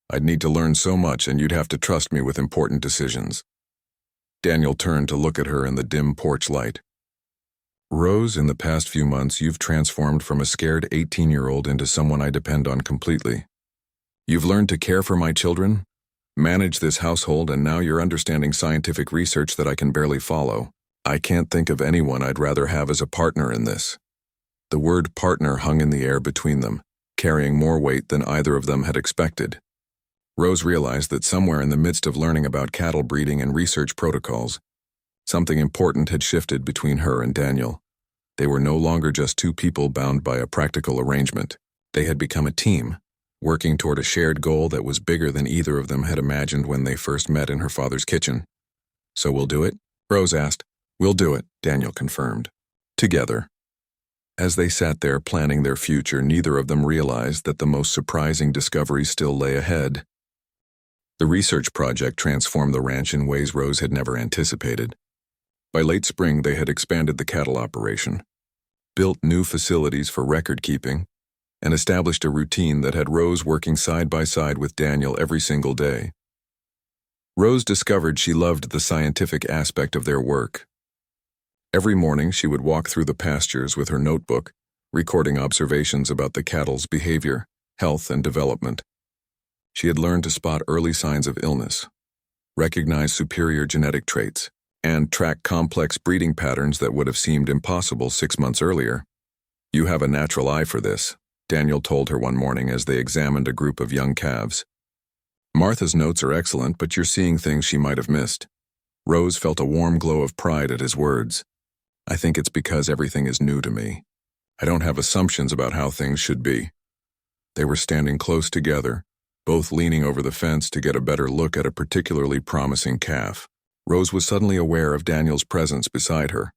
I'd need to learn so much and you'd have to trust me with important decisions." Daniel turned to look at her in the dim porch light. "Rose, in the past few months, you've transformed from a scared 18-year-old into someone I depend on completely. You've learned to care for my children, manage this household, and now you're understanding scientific research that I can barely follow. I can't think of anyone I'd rather have as a partner in this." The word partner hung in the air between them, carrying more weight than either of them had expected. Rose realized that somewhere in the midst of learning about cattle breeding and research protocols, something important had shifted between her and Daniel. They were no longer just two people bound by a practical arrangement. They had become a team, working toward a shared goal that was bigger than either of them had imagined when they first met in her father's kitchen. "So we'll do it?" Rose asked. "We'll do it," Daniel confirmed. Together. As they sat there planning their future, neither of them realized that the most surprising discovery still lay ahead. The research project transformed the ranch in ways Rose had never anticipated. By late spring, they had expanded the cattle operation, built new facilities for record keeping, and established a routine that had Rose working side by side with Daniel every single day. Rose discovered she loved the scientific aspect of their work. Every morning, she would walk through the pastures with her notebook, recording observations about the cattle's behavior, health, and development. She had learned to spot early signs of illness, recognize superior genetic traits, and track complex breeding patterns that would have seemed impossible 6 months earlier. "You have a natural eye for this," Daniel told her one morning as they examined a group of young calves. "Martha's notes are excellent, but you're seeing things she might have missed." Rose felt a warm glow of pride at his words. "I think it's because everything is new to me. I don't have assumptions about how things should be." They were standing close together, both leaning over the fence to get a better look at a particularly promising calf. Rose was suddenly aware of Daniel's presence beside her,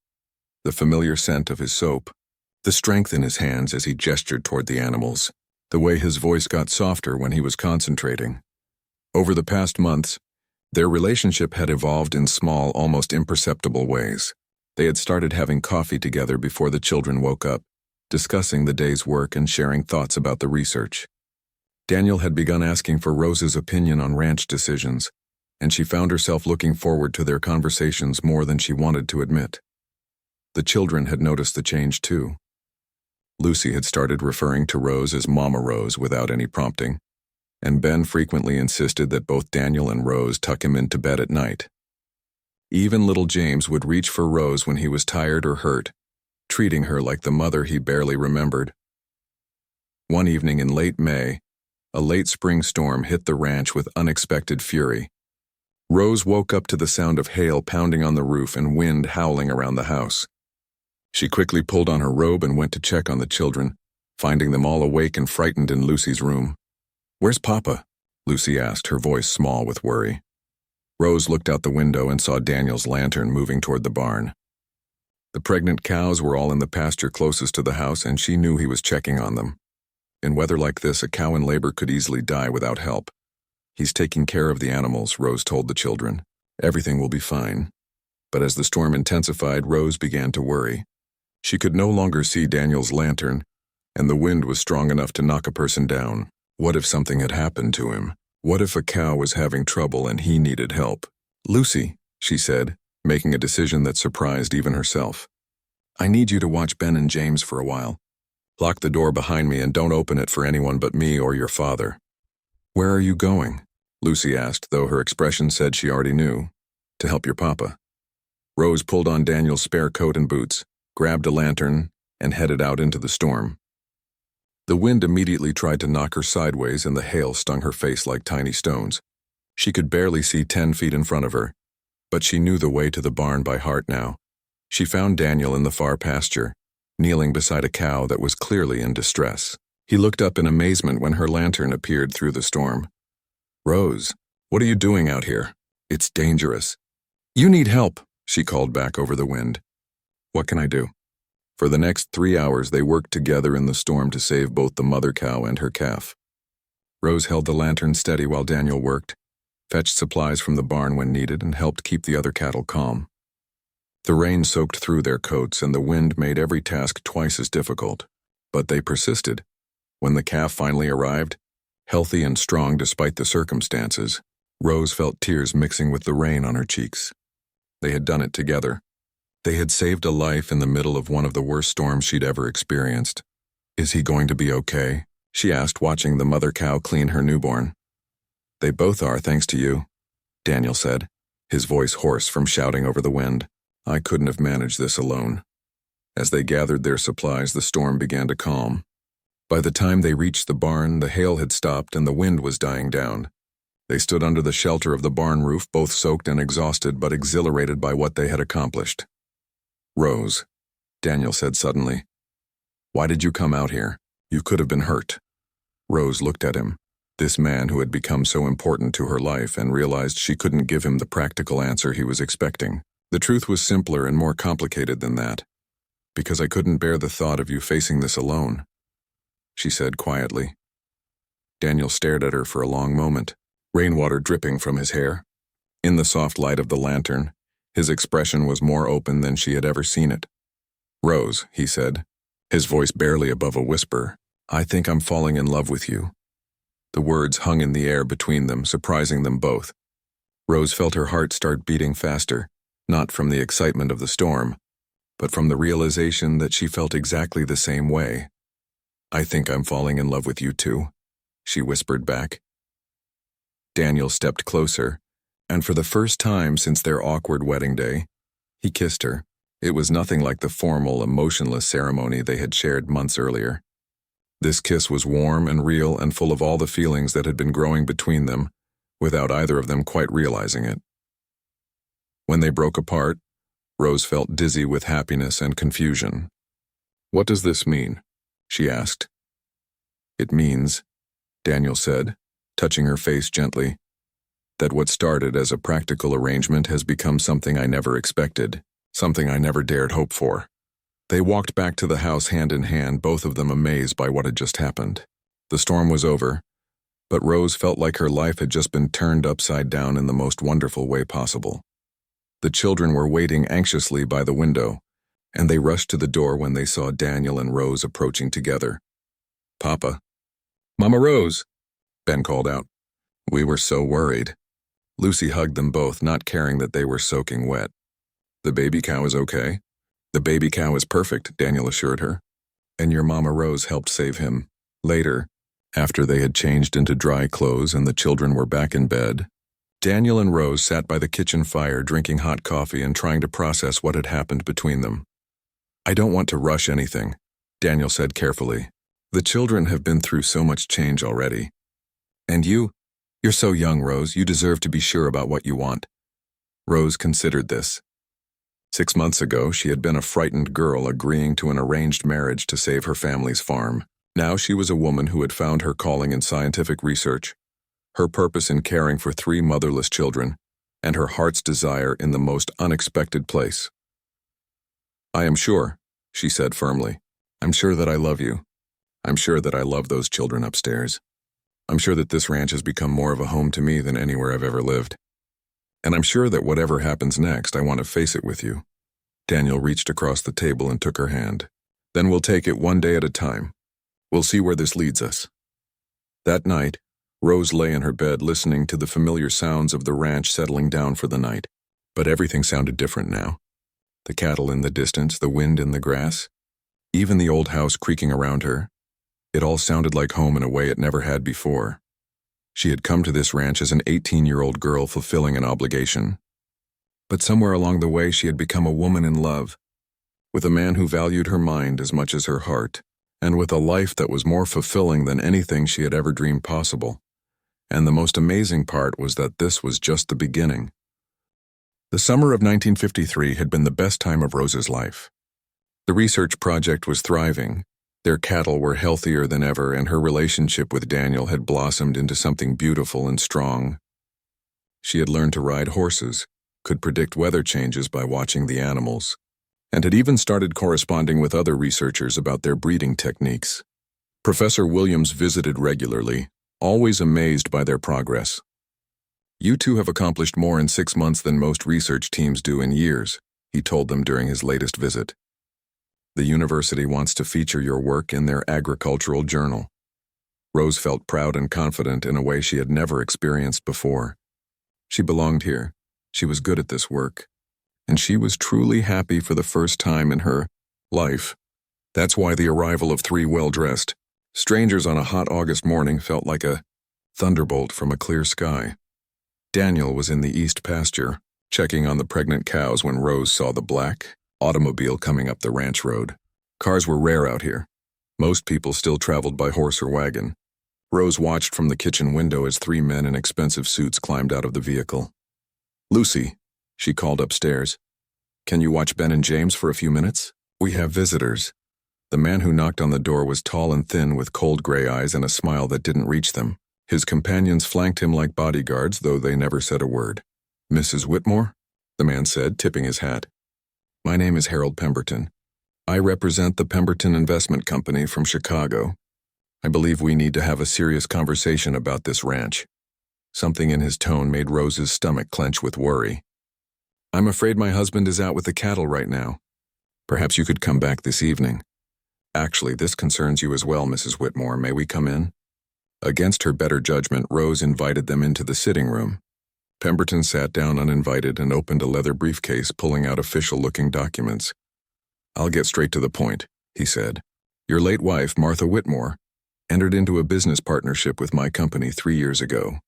the familiar scent of his soap, the strength in his hands as he gestured toward the animals, the way his voice got softer when he was concentrating. Over the past months, their relationship had evolved in small, almost imperceptible ways. They had started having coffee together before the children woke up, discussing the day's work and sharing thoughts about the research. Daniel had begun asking for Rose's opinion on ranch decisions, and she found herself looking forward to their conversations more than she wanted to admit. The children had noticed the change too. Lucy had started referring to Rose as Mama Rose without any prompting, and Ben frequently insisted that both Daniel and Rose tuck him into bed at night. Even little James would reach for Rose when he was tired or hurt, treating her like the mother he barely remembered. One evening in late May, a late spring storm hit the ranch with unexpected fury. Rose woke up to the sound of hail pounding on the roof and wind howling around the house. She quickly pulled on her robe and went to check on the children, finding them all awake and frightened in Lucy's room. "Where's Papa?" Lucy asked, her voice small with worry. Rose looked out the window and saw Daniel's lantern moving toward the barn. The pregnant cows were all in the pasture closest to the house, and she knew he was checking on them. In weather like this, a cow in labor could easily die without help. "He's taking care of the animals," Rose told the children. "Everything will be fine." But as the storm intensified, Rose began to worry. She could no longer see Daniel's lantern, and the wind was strong enough to knock a person down. What if something had happened to him? What if a cow was having trouble and he needed help? "Lucy," she said, making a decision that surprised even herself. "I need you to watch Ben and James for a while. Lock the door behind me and don't open it for anyone but me or your father." "Where are you going?" Lucy asked, though her expression said she already knew. "To help your papa." Rose pulled on Daniel's spare coat and boots, grabbed a lantern, and headed out into the storm. The wind immediately tried to knock her sideways and the hail stung her face like tiny stones. She could barely see 10 feet in front of her, but she knew the way to the barn by heart now. She found Daniel in the far pasture, kneeling beside a cow that was clearly in distress. He looked up in amazement when her lantern appeared through the storm. "Rose, what are you doing out here? It's dangerous." "You need help," she called back over the wind. "What can I do?" For the next 3 hours, they worked together in the storm to save both the mother cow and her calf. Rose held the lantern steady while Daniel worked, fetched supplies from the barn when needed, and helped keep the other cattle calm. The rain soaked through their coats, and the wind made every task twice as difficult. But they persisted. When the calf finally arrived, healthy and strong despite the circumstances, Rose felt tears mixing with the rain on her cheeks. They had done it together. They had saved a life in the middle of one of the worst storms she'd ever experienced. "Is he going to be okay?" she asked, watching the mother cow clean her newborn. They both are, thanks to you, Daniel said, his voice hoarse from shouting over the wind. I couldn't have managed this alone. As they gathered their supplies, the storm began to calm. By the time they reached the barn, the hail had stopped and the wind was dying down. They stood under the shelter of the barn roof, both soaked and exhausted, but exhilarated by what they had accomplished. Rose, Daniel said suddenly. Why did you come out here? You could have been hurt. Rose looked at him, this man who had become so important to her life, and realized she couldn't give him the practical answer he was expecting. The truth was simpler and more complicated than that. Because I couldn't bear the thought of you facing this alone, she said quietly. Daniel stared at her for a long moment, rainwater dripping from his hair. In the soft light of the lantern, his expression was more open than she had ever seen it. Rose, he said, his voice barely above a whisper, I think I'm falling in love with you. The words hung in the air between them, surprising them both. Rose felt her heart start beating faster, not from the excitement of the storm, but from the realization that she felt exactly the same way. I think I'm falling in love with you too, she whispered back. Daniel stepped closer, and for the first time since their awkward wedding day, he kissed her. It was nothing like the formal, emotionless ceremony they had shared months earlier. This kiss was warm and real and full of all the feelings that had been growing between them, without either of them quite realizing it. When they broke apart, Rose felt dizzy with happiness and confusion. What does this mean? She asked. It means, Daniel said, touching her face gently, that what started as a practical arrangement has become something I never expected, something I never dared hope for. They walked back to the house hand in hand, both of them amazed by what had just happened. The storm was over, but Rose felt like her life had just been turned upside down in the most wonderful way possible. The children were waiting anxiously by the window, and they rushed to the door when they saw Daniel and Rose approaching together. Papa. Mama Rose, Ben called out. We were so worried. Lucy hugged them both, not caring that they were soaking wet. The baby cow is okay? The baby cow is perfect, Daniel assured her. And your Mama Rose helped save him. Later, after they had changed into dry clothes and the children were back in bed, Daniel and Rose sat by the kitchen fire drinking hot coffee and trying to process what had happened between them. I don't want to rush anything, Daniel said carefully. The children have been through so much change already. And you're so young, Rose, you deserve to be sure about what you want. Rose considered this. 6 months ago, she had been a frightened girl agreeing to an arranged marriage to save her family's farm. Now she was a woman who had found her calling in scientific research, her purpose in caring for 3 motherless children, and her heart's desire in the most unexpected place. I am sure, she said firmly. I'm sure that I love you. I'm sure that I love those children upstairs. I'm sure that this ranch has become more of a home to me than anywhere I've ever lived. And I'm sure that whatever happens next, I want to face it with you. Daniel reached across the table and took her hand. Then we'll take it one day at a time. We'll see where this leads us. That night, Rose lay in her bed listening to the familiar sounds of the ranch settling down for the night. But everything sounded different now. The cattle in the distance, the wind in the grass, even the old house creaking around her. It all sounded like home in a way it never had before. She had come to this ranch as an 18-year-old girl fulfilling an obligation. But somewhere along the way she had become a woman in love, with a man who valued her mind as much as her heart, and with a life that was more fulfilling than anything she had ever dreamed possible. And the most amazing part was that this was just the beginning. The summer of 1953 had been the best time of Rose's life. The research project was thriving. Their cattle were healthier than ever, and her relationship with Daniel had blossomed into something beautiful and strong. She had learned to ride horses, could predict weather changes by watching the animals, and had even started corresponding with other researchers about their breeding techniques. Professor Williams visited regularly, always amazed by their progress. You two have accomplished more in 6 months than most research teams do in years, he told them during his latest visit. The university wants to feature your work in their agricultural journal. Rose felt proud and confident in a way she had never experienced before. She belonged here, she was good at this work, and she was truly happy for the first time in her life. That's why the arrival of 3 well-dressed, Strangers on a hot August morning felt like a thunderbolt from a clear sky. Daniel was in the east pasture, checking on the pregnant cows when Rose saw the black automobile coming up the ranch road. Cars were rare out here. Most people still traveled by horse or wagon. Rose watched from the kitchen window as 3 men in expensive suits climbed out of the vehicle. "Lucy," she called upstairs, "can you watch Ben and James for a few minutes? We have visitors." The man who knocked on the door was tall and thin with cold gray eyes and a smile that didn't reach them. His companions flanked him like bodyguards, though they never said a word. "Mrs. Whitmore?" the man said, tipping his hat. "My name is Harold Pemberton. I represent the Pemberton Investment Company from Chicago. I believe we need to have a serious conversation about this ranch." Something in his tone made Rose's stomach clench with worry. "I'm afraid my husband is out with the cattle right now. Perhaps you could come back this evening." "Actually, this concerns you as well, Mrs. Whitmore. May we come in?" Against her better judgment, Rose invited them into the sitting room. Pemberton sat down uninvited and opened a leather briefcase, pulling out official-looking documents. "I'll get straight to the point," he said. "Your late wife, Martha Whitmore, entered into a business partnership with my company 3 years ago.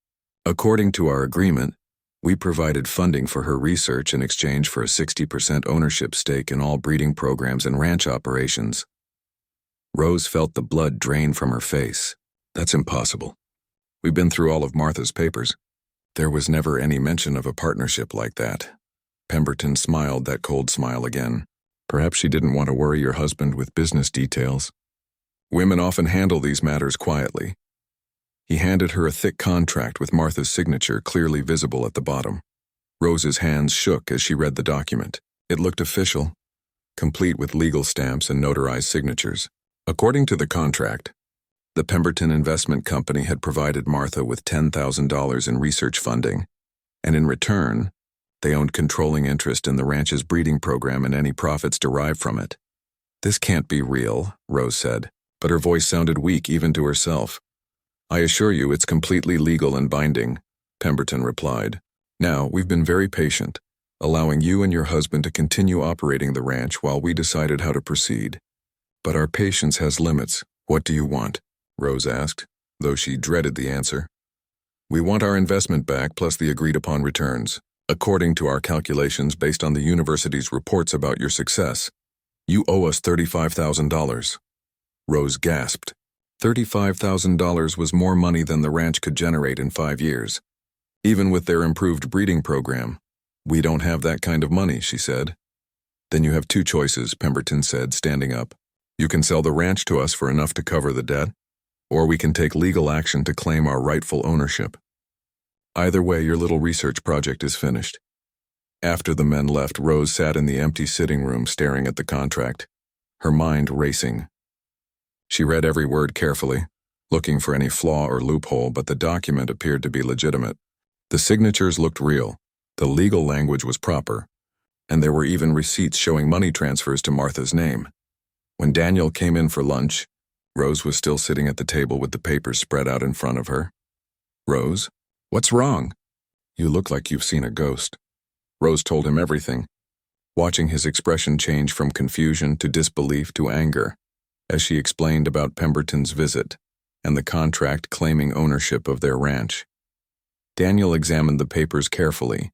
According to our agreement, we provided funding for her research in exchange for a 60% ownership stake in all breeding programs and ranch operations." Rose felt the blood drain from her face. "That's impossible. We've been through all of Martha's papers. There was never any mention of a partnership like that." Pemberton smiled that cold smile again. "Perhaps she didn't want to worry your husband with business details. Women often handle these matters quietly." He handed her a thick contract with Martha's signature clearly visible at the bottom. Rose's hands shook as she read the document. It looked official, complete with legal stamps and notarized signatures. According to the contract, the Pemberton Investment Company had provided Martha with $10,000 in research funding, and in return, they owned controlling interest in the ranch's breeding program and any profits derived from it. "This can't be real," Rose said, but her voice sounded weak even to herself. "I assure you it's completely legal and binding," Pemberton replied. "Now, we've been very patient, allowing you and your husband to continue operating the ranch while we decided how to proceed. But our patience has limits. What do you want?" Rose asked, though she dreaded the answer. "We want our investment back plus the agreed-upon returns. According to our calculations based on the university's reports about your success, you owe us $35,000. Rose gasped. $35,000 was more money than the ranch could generate in 5 years. Even with their improved breeding program. "We don't have that kind of money," she said. "Then you have 2 choices," Pemberton said, standing up. "You can sell the ranch to us for enough to cover the debt, or we can take legal action to claim our rightful ownership. Either way, your little research project is finished." After the men left, Rose sat in the empty sitting room staring at the contract, her mind racing. She read every word carefully, looking for any flaw or loophole, but the document appeared to be legitimate. The signatures looked real, the legal language was proper, and there were even receipts showing money transfers to Martha's name. When Daniel came in for lunch, Rose was still sitting at the table with the papers spread out in front of her. "Rose, what's wrong? You look like you've seen a ghost." Rose told him everything, watching his expression change from confusion to disbelief to anger, as she explained about Pemberton's visit and the contract claiming ownership of their ranch. Daniel examined the papers carefully,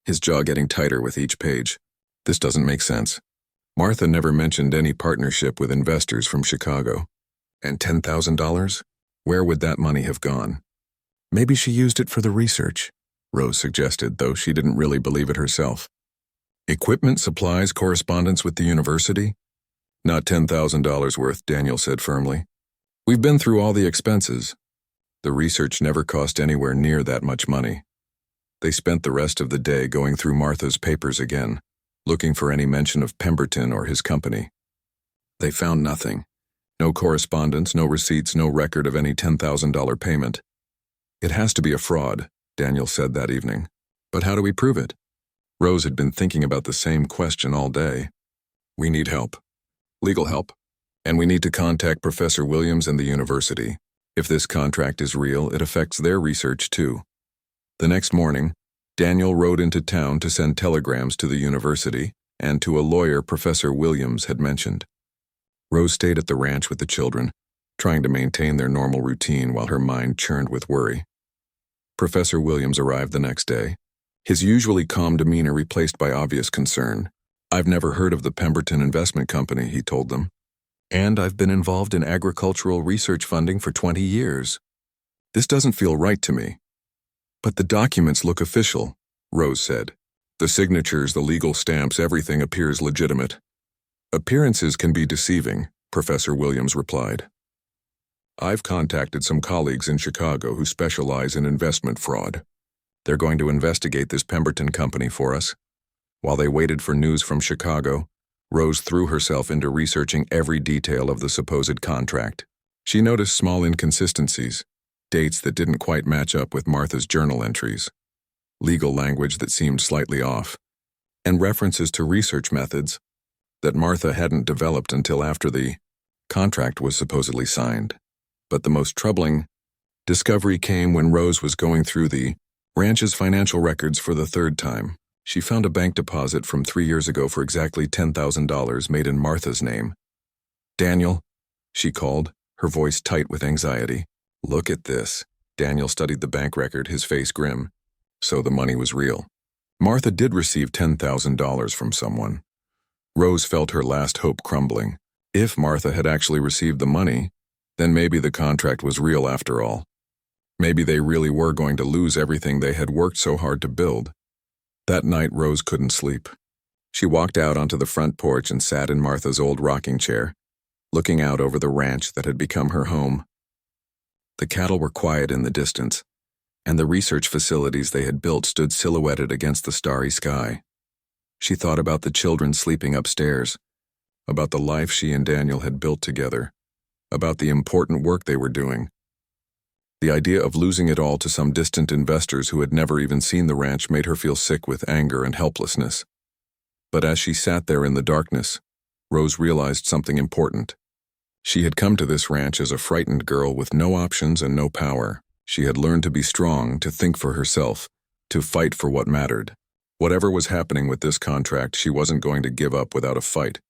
his jaw getting tighter with each page. "This doesn't make sense. Martha never mentioned any partnership with investors from Chicago. And $10,000? Where would that money have gone?" "Maybe she used it for the research," Rose suggested, though she didn't really believe it herself. "Equipment, supplies, correspondence with the university? Not $10,000 worth," Daniel said firmly. "We've been through all the expenses. The research never cost anywhere near that much money." They spent the rest of the day going through Martha's papers again, looking for any mention of Pemberton or his company. They found nothing. No correspondence, no receipts, no record of any $10,000 payment. "It has to be a fraud," Daniel said that evening. "But how do we prove it?" Rose had been thinking about the same question all day. "We need help. Legal help. And we need to contact Professor Williams and the university. If this contract is real, it affects their research too." The next morning, Daniel rode into town to send telegrams to the university and to a lawyer Professor Williams had mentioned. Rose stayed at the ranch with the children, trying to maintain their normal routine while her mind churned with worry. Professor Williams arrived the next day, his usually calm demeanor replaced by obvious concern. "I've never heard of the Pemberton Investment Company," he told them. "And I've been involved in agricultural research funding for 20 years. This doesn't feel right to me." "But the documents look official," Rose said. "The signatures, the legal stamps, everything appears legitimate." "Appearances can be deceiving," Professor Williams replied. "I've contacted some colleagues in Chicago who specialize in investment fraud. They're going to investigate this Pemberton company for us." While they waited for news from Chicago, Rose threw herself into researching every detail of the supposed contract. She noticed small inconsistencies, dates that didn't quite match up with Martha's journal entries, legal language that seemed slightly off, and references to research methods that Martha hadn't developed until after the contract was supposedly signed. But the most troubling discovery came when Rose was going through the ranch's financial records for the third time. She found a bank deposit from 3 years ago for exactly $10,000 made in Martha's name. "Daniel," she called, her voice tight with anxiety. "Look at this." Daniel studied the bank record, his face grim. So the money was real. Martha did receive $10,000 from someone. Rose felt her last hope crumbling. If Martha had actually received the money, then maybe the contract was real after all. Maybe they really were going to lose everything they had worked so hard to build. That night, Rose couldn't sleep. She walked out onto the front porch and sat in Martha's old rocking chair, looking out over the ranch that had become her home. The cattle were quiet in the distance, and the research facilities they had built stood silhouetted against the starry sky. She thought about the children sleeping upstairs, about the life she and Daniel had built together, about the important work they were doing. The idea of losing it all to some distant investors who had never even seen the ranch made her feel sick with anger and helplessness. But as she sat there in the darkness, Rose realized something important. She had come to this ranch as a frightened girl with no options and no power. She had learned to be strong, to think for herself, to fight for what mattered. Whatever was happening with this contract, she wasn't going to give up without a fight.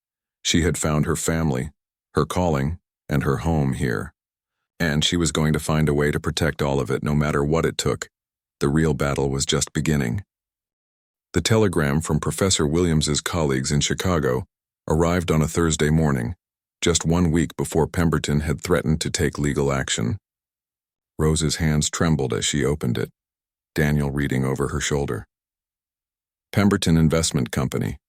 She had found her family, her calling, and her home here. And she was going to find a way to protect all of it, no matter what it took. The real battle was just beginning. The telegram from Professor Williams's colleagues in Chicago arrived on a Thursday morning, just 1 week before Pemberton had threatened to take legal action. Rose's hands trembled as she opened it, Daniel reading over her shoulder. "Pemberton Investment Company.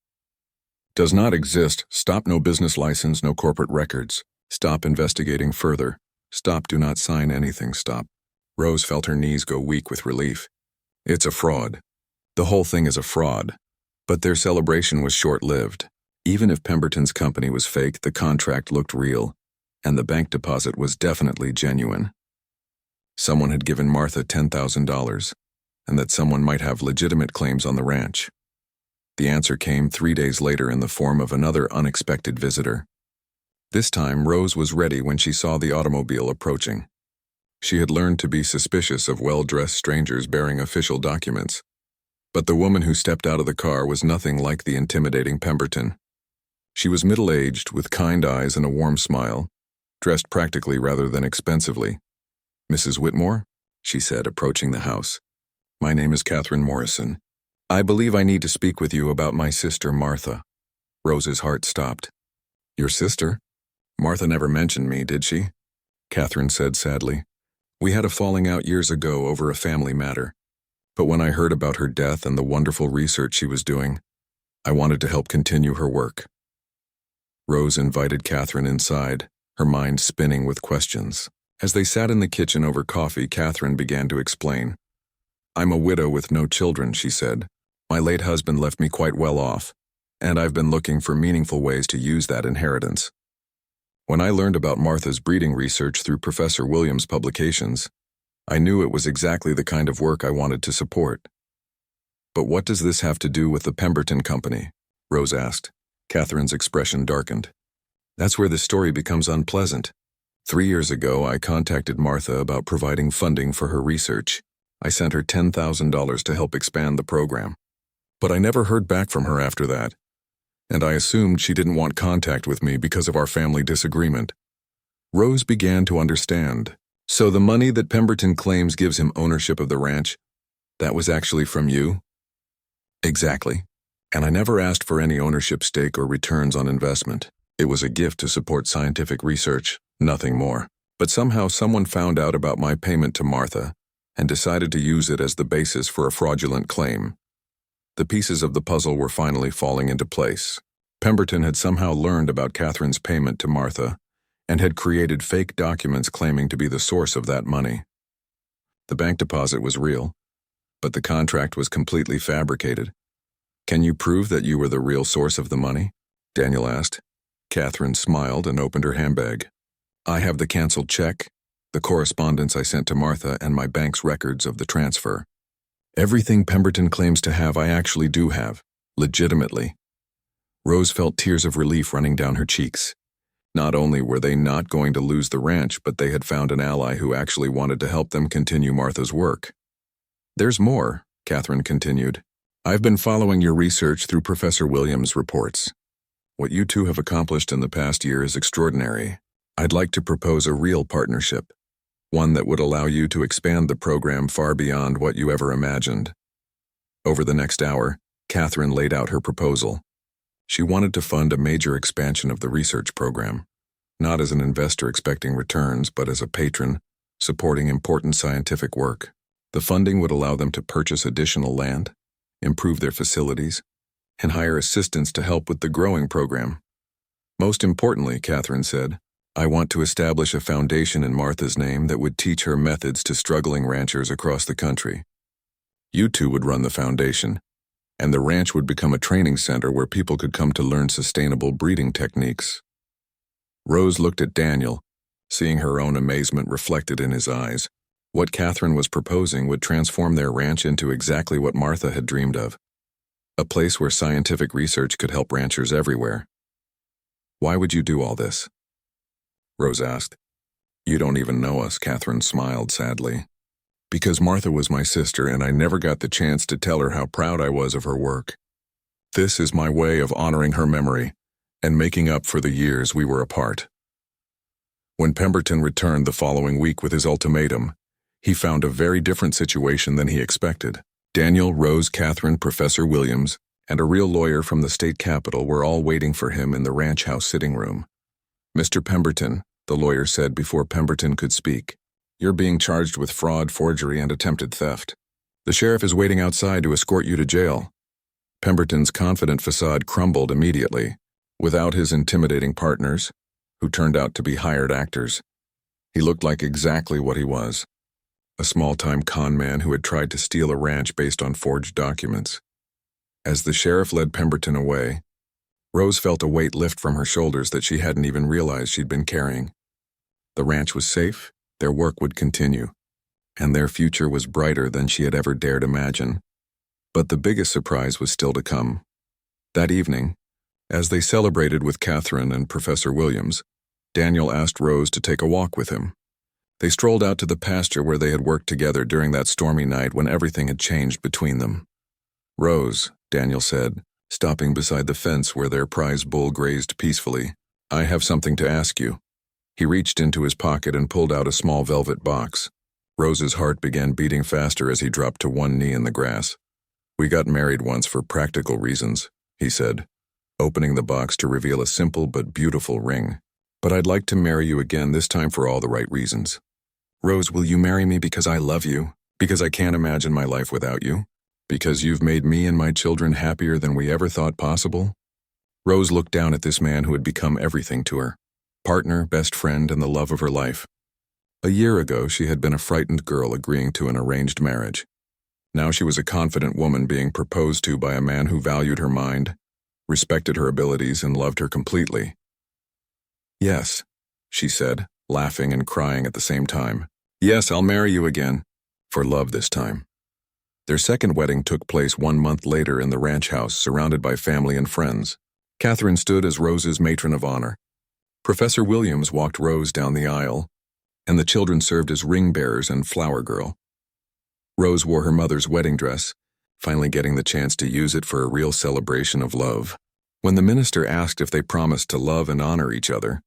Does not exist. Stop, no business license, no corporate records. Stop investigating further. Stop, do not sign anything, stop." Rose felt her knees go weak with relief. It's a fraud. The whole thing is a fraud. But their celebration was short-lived. Even if Pemberton's company was fake, the contract looked real, and the bank deposit was definitely genuine. Someone had given Martha $10,000, and that someone might have legitimate claims on the ranch. The answer came 3 days later in the form of another unexpected visitor. This time, Rose was ready when she saw the automobile approaching. She had learned to be suspicious of well-dressed strangers bearing official documents. But the woman who stepped out of the car was nothing like the intimidating Pemberton. She was middle-aged, with kind eyes and a warm smile, dressed practically rather than expensively. "Mrs. Whitmore?" she said, approaching the house. "My name is Catherine Morrison. I believe I need to speak with you about my sister, Martha." Rose's heart stopped. "Your sister? Martha never mentioned me, did she?" Catherine said sadly. "We had a falling out years ago over a family matter. But when I heard about her death and the wonderful research she was doing, I wanted to help continue her work." Rose invited Catherine inside, her mind spinning with questions. As they sat in the kitchen over coffee, Catherine began to explain. "I'm a widow with no children," she said. "My late husband left me quite well off, and I've been looking for meaningful ways to use that inheritance. When I learned about Martha's breeding research through Professor Williams' publications, I knew it was exactly the kind of work I wanted to support." "But what does this have to do with the Pemberton Company?" Rose asked. Catherine's expression darkened. "That's where the story becomes unpleasant. 3 years ago, I contacted Martha about providing funding for her research. I sent her $10,000 to help expand the program. But I never heard back from her after that, and I assumed she didn't want contact with me because of our family disagreement. Rose began to understand. So the money that Pemberton claims gives him ownership of the ranch, that was actually from you? Exactly. And I never asked for any ownership stake or returns on investment. It was a gift to support scientific research, nothing more. But somehow someone found out about my payment to Martha and decided to use it as the basis for a fraudulent claim. The pieces of the puzzle were finally falling into place. Pemberton had somehow learned about Catherine's payment to Martha and had created fake documents claiming to be the source of that money. The bank deposit was real, but the contract was completely fabricated. Can you prove that you were the real source of the money? Daniel asked. Catherine smiled and opened her handbag. I have the canceled check, the correspondence I sent to Martha, and my bank's records of the transfer. Everything Pemberton claims to have, I actually do have, legitimately. Rose felt tears of relief running down her cheeks. Not only were they not going to lose the ranch, but they had found an ally who actually wanted to help them continue Martha's work. There's more, Catherine continued. I've been following your research through Professor Williams' reports. What you two have accomplished in the past year is extraordinary. I'd like to propose a real partnership, one that would allow you to expand the program far beyond what you ever imagined. Over the next hour, Catherine laid out her proposal. She wanted to fund a major expansion of the research program, not as an investor expecting returns, but as a patron supporting important scientific work. The funding would allow them to purchase additional land, improve their facilities, and hire assistants to help with the growing program. Most importantly, Catherine said, I want to establish a foundation in Martha's name that would teach her methods to struggling ranchers across the country. You two would run the foundation, and the ranch would become a training center where people could come to learn sustainable breeding techniques. Rose looked at Daniel, seeing her own amazement reflected in his eyes. What Catherine was proposing would transform their ranch into exactly what Martha had dreamed of, a place where scientific research could help ranchers everywhere. Why would you do all this? Rose asked. You don't even know us, Catherine smiled sadly. Because Martha was my sister and I never got the chance to tell her how proud I was of her work. This is my way of honoring her memory and making up for the years we were apart. When Pemberton returned the following week with his ultimatum, he found a very different situation than he expected. Daniel, Rose, Catherine, Professor Williams, and a real lawyer from the state capitol were all waiting for him in the ranch house sitting room. Mr. Pemberton, the lawyer said before Pemberton could speak, you're being charged with fraud, forgery, and attempted theft. The sheriff is waiting outside to escort you to jail. Pemberton's confident facade crumbled immediately. Without his intimidating partners, who turned out to be hired actors, he looked like exactly what he was. A small-time con man who had tried to steal a ranch based on forged documents. As the sheriff led Pemberton away, Rose felt a weight lift from her shoulders that she hadn't even realized she'd been carrying. The ranch was safe, their work would continue, and their future was brighter than she had ever dared imagine. But the biggest surprise was still to come. That evening, as they celebrated with Catherine and Professor Williams, Daniel asked Rose to take a walk with him. They strolled out to the pasture where they had worked together during that stormy night when everything had changed between them. Rose, Daniel said, stopping beside the fence where their prize bull grazed peacefully, I have something to ask you. He reached into his pocket and pulled out a small velvet box. Rose's heart began beating faster as he dropped to one knee in the grass. We got married once for practical reasons, he said, opening the box to reveal a simple but beautiful ring. But I'd like to marry you again, this time for all the right reasons. Rose, will you marry me because I love you? Because I can't imagine my life without you? Because you've made me and my children happier than we ever thought possible? Rose looked down at this man who had become everything to her. Partner, best friend, and the love of her life. A year ago, she had been a frightened girl agreeing to an arranged marriage. Now she was a confident woman being proposed to by a man who valued her mind, respected her abilities, and loved her completely. Yes, she said, laughing and crying at the same time. Yes, I'll marry you again. For love this time. Their second wedding took place 1 month later in the ranch house, surrounded by family and friends. Catherine stood as Rose's matron of honor. Professor Williams walked Rose down the aisle, and the children served as ring bearers and flower girl. Rose wore her mother's wedding dress, finally getting the chance to use it for a real celebration of love. When the minister asked if they promised to love and honor each other,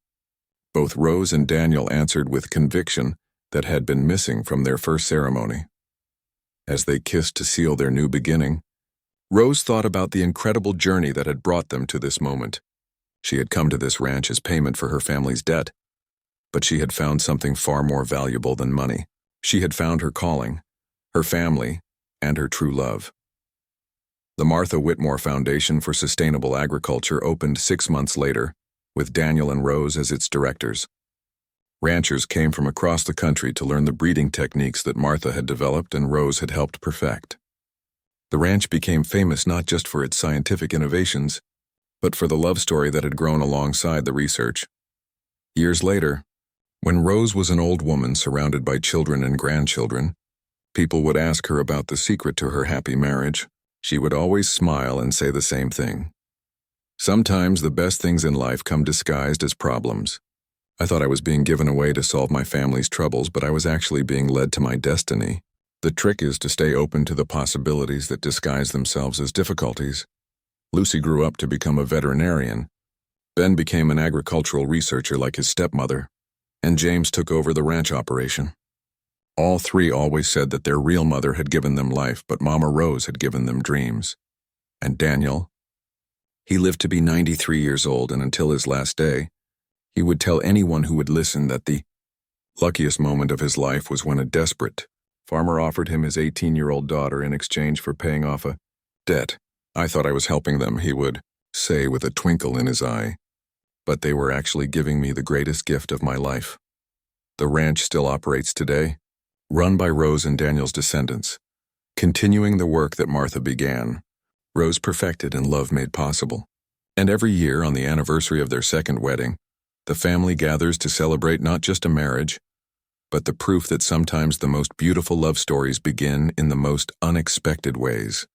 Both Rose and Daniel answered with conviction that had been missing from their first ceremony. As they kissed to seal their new beginning, Rose thought about the incredible journey that had brought them to this moment. She had come to this ranch as payment for her family's debt, but she had found something far more valuable than money. She had found her calling, her family, and her true love. The Martha Whitmore Foundation for Sustainable Agriculture opened 6 months later, with Daniel and Rose as its directors. Ranchers came from across the country to learn the breeding techniques that Martha had developed and Rose had helped perfect. The ranch became famous not just for its scientific innovations, but for the love story that had grown alongside the research. Years later, when Rose was an old woman surrounded by children and grandchildren, people would ask her about the secret to her happy marriage. She would always smile and say the same thing. Sometimes the best things in life come disguised as problems. I thought I was being given away to solve my family's troubles, but I was actually being led to my destiny. The trick is to stay open to the possibilities that disguise themselves as difficulties. Lucy grew up to become a veterinarian. Ben became an agricultural researcher like his stepmother, and James took over the ranch operation. All three always said that their real mother had given them life, but Mama Rose had given them dreams. And Daniel? He lived to be 93 years old, and until his last day, he would tell anyone who would listen that the luckiest moment of his life was when a desperate farmer offered him his 18-year-old daughter in exchange for paying off a debt. I thought I was helping them, he would say with a twinkle in his eye. But they were actually giving me the greatest gift of my life. The ranch still operates today, run by Rose and Daniel's descendants, continuing the work that Martha began. Rose perfected and love made possible. And every year, on the anniversary of their second wedding, the family gathers to celebrate not just a marriage, but the proof that sometimes the most beautiful love stories begin in the most unexpected ways.